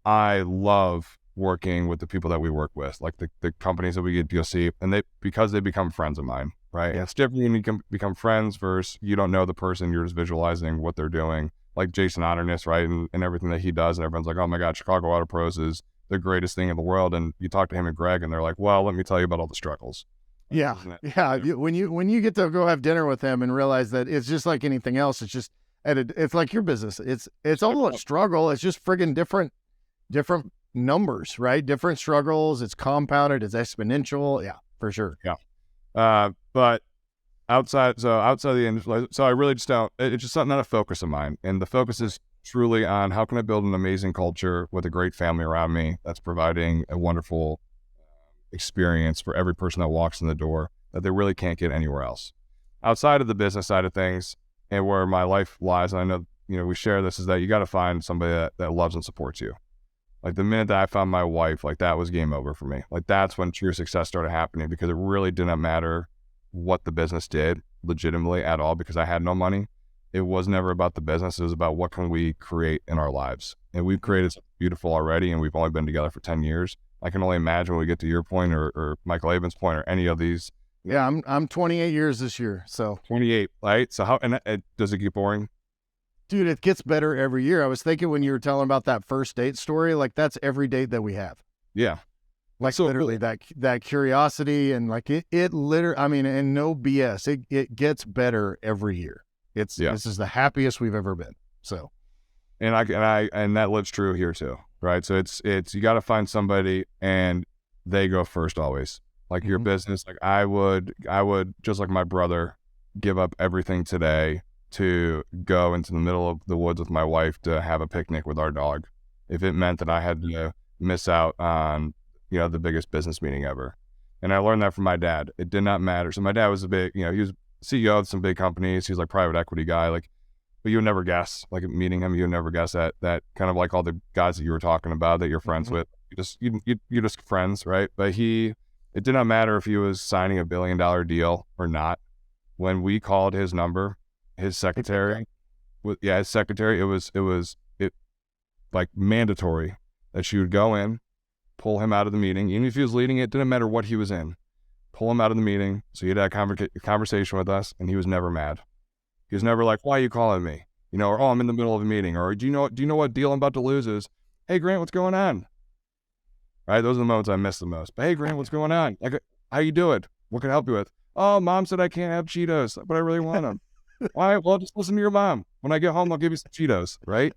Speaker 3: I love working with the people that we work with, like the companies that we get to go see, and because they become friends of mine, right? Yeah. It's different when you can become friends versus you don't know the person, you're just visualizing what they're doing. Like Jason Otterness, right? And everything that he does, and everyone's like, oh my God, Chicago Auto Pros is the greatest thing in the world. And you talk to him and Greg, and they're like, well, let me tell you about all the struggles.
Speaker 2: Yeah. When you get to go have dinner with him and realize that it's just like anything else, it's like your business. It's all a struggle. It's just friggin' different numbers, right? Different struggles. It's compounded. It's exponential. Yeah, for sure.
Speaker 3: Yeah. But outside the industry, so I really just don't, it's just not a focus of mine. And the focus is truly on how can I build an amazing culture with a great family around me that's providing a wonderful experience for every person that walks in the door that they really can't get anywhere else. Outside of the business side of things and where my life lies, and I know, we share this, is that you got to find somebody that loves and supports you. Like the minute that I found my wife, like that was game over for me. Like that's when true success started happening, because it really didn't matter what the business did legitimately at all, because I had no money. It was never about the business. It was about what can we create in our lives. And we've created something beautiful already, and we've only been together for 10 years. I can only imagine when we get to your point or Michael Aben's point or any of these.
Speaker 2: Yeah, I'm 28 years this year. So
Speaker 3: 28, right? So does it get boring?
Speaker 2: Dude, it gets better every year. I was thinking when you were telling about that first date story, like that's every date that we have.
Speaker 3: Yeah.
Speaker 2: Like so, literally that curiosity and like it literally, I mean, and no BS, it gets better every year. This is the happiest we've ever been. So,
Speaker 3: and that lives true here too, right? So it's you got to find somebody and they go first always. Like your business, like I would just like my brother give up everything today to go into the middle of the woods with my wife to have a picnic with our dog, if it meant that I had to miss out on the biggest business meeting ever. And I learned that from my dad. It did not matter. So my dad was he was CEO of some big companies. He was like private equity guy, like, but you would never guess, like meeting him, you would never guess that kind of like all the guys that you were talking about that you're friends with, you're just friends, right? But it did not matter if he was signing $1 billion deal or not. When we called his number, his secretary, it was like mandatory that she would go in, pull him out of the meeting. Even if he was leading it, didn't matter what he was in. Pull him out of the meeting. So he had a conversation with us, and he was never mad. He was never like, why are you calling me? Or, oh, I'm in the middle of a meeting. Or do you know what deal I'm about to lose is? Hey, Grant, what's going on? Right? Those are the moments I miss the most. But hey, Grant, what's going on? Like, how you doing? What can I help you with? Oh, mom said I can't have Cheetos, but I really want them. Why? Well, just listen to your mom. When I get home, I'll give you some Cheetos, right?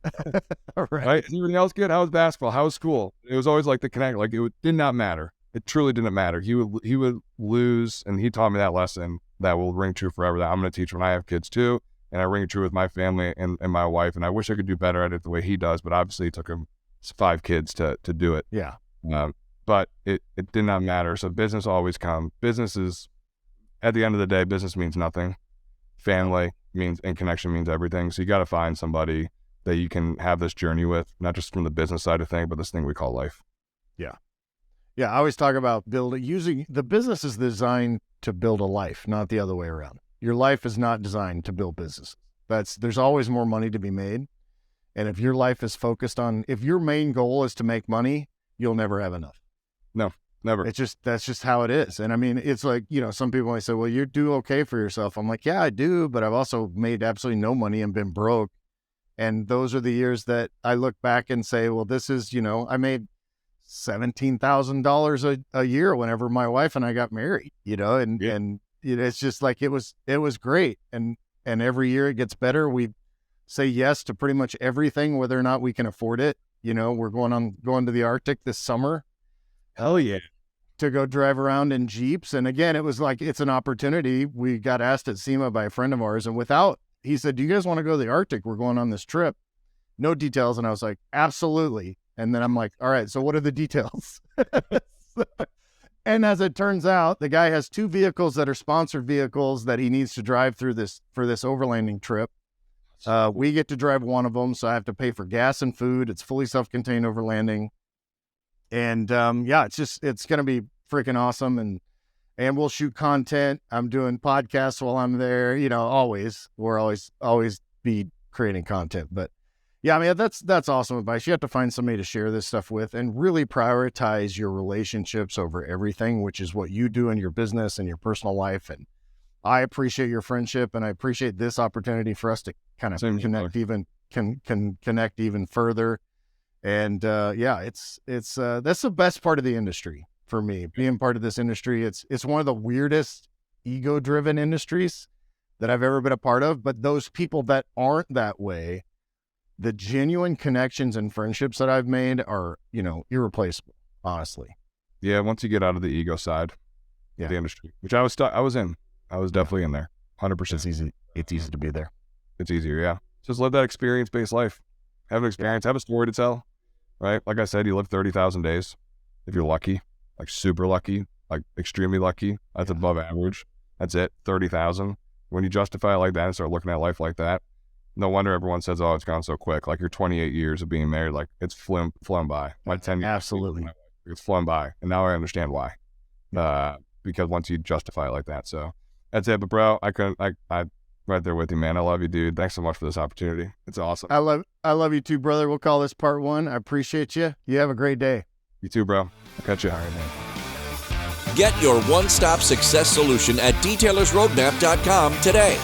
Speaker 2: All right.
Speaker 3: Right? Is everything else good? How was basketball? How was school? It was always like the connect. Like did not matter. It truly didn't matter. He would lose, and he taught me that lesson that will ring true forever. That I'm going to teach when I have kids too, and I ring true with my family and my wife. And I wish I could do better at it the way he does, but obviously it took him 5 kids to do it.
Speaker 2: Yeah.
Speaker 3: But it did not matter. So business always comes. Business is, at the end of the day, business means nothing. Family means, and connection means everything. So you got to find somebody that you can have this journey with, not just from the business side of things, but this thing we call life.
Speaker 2: Yeah. Yeah. I always talk about using the business is designed to build a life, not the other way around. Your life is not designed to build business. There's always more money to be made. And if your life is focused on, if your main goal is to make money, you'll never have enough.
Speaker 3: No, never.
Speaker 2: That's just how it is. And I mean, it's like, some people might say, well, you do okay for yourself. I'm like, yeah, I do, but I've also made absolutely no money and been broke. And those are the years that I look back and say, well, this is, I made $17,000 a year whenever my wife and I got married, and it's just like, it was great. And every year it gets better. We say yes to pretty much everything, whether or not we can afford it. We're going to the Arctic this summer.
Speaker 3: Hell yeah.
Speaker 2: To go drive around in Jeeps. And again, it was like, it's an opportunity. We got asked at SEMA by a friend of ours, and he said, do you guys want to go to the Arctic? We're going on this trip. No details. And I was like, absolutely. And then I'm like, all right, so what are the details? And as it turns out, the guy has 2 vehicles that are sponsored vehicles that he needs to drive for this overlanding trip. We get to drive one of them, so I have to pay for gas and food. It's fully self-contained overlanding. And it's going to be freaking awesome. And we'll shoot content. I'm doing podcasts while I'm there, we're always be creating content. But yeah, I mean, that's awesome advice. You have to find somebody to share this stuff with and really prioritize your relationships over everything, which is what you do in your business and your personal life. And I appreciate your friendship, and I appreciate this opportunity for us to kind of connect even further. And it's that's the best part of the industry for me, being part of this industry. It's one of the weirdest ego-driven industries that I've ever been a part of. But those people that aren't that way, the genuine connections and friendships that I've made are, irreplaceable, honestly.
Speaker 3: Yeah, once you get out of the ego side of the industry, which I was in. I was definitely in there, 100%.
Speaker 2: It's easy to be there.
Speaker 3: It's easier, yeah. Just live that experience-based life. Have an experience, have a story to tell, right? Like I said, you live 30,000 days. If you're lucky, like super lucky, like extremely lucky, that's above average. That's it, 30,000. When you justify it like that and start looking at life like that, no wonder everyone says, oh, it's gone so quick. Like your 28 years of being married, like it's flown by. My 10 years.
Speaker 2: Absolutely.
Speaker 3: It's flown by. And now I understand why. Because once you justify it like that. So that's it. But bro, I'm right there with you, man. I love you, dude. Thanks so much for this opportunity. It's awesome.
Speaker 2: I love you too, brother. We'll call this part 1. I appreciate you. You have a great day.
Speaker 3: You too, bro. I'll catch you.
Speaker 2: All right, man.
Speaker 1: Get your one-stop success solution at detailersroadmap.com today.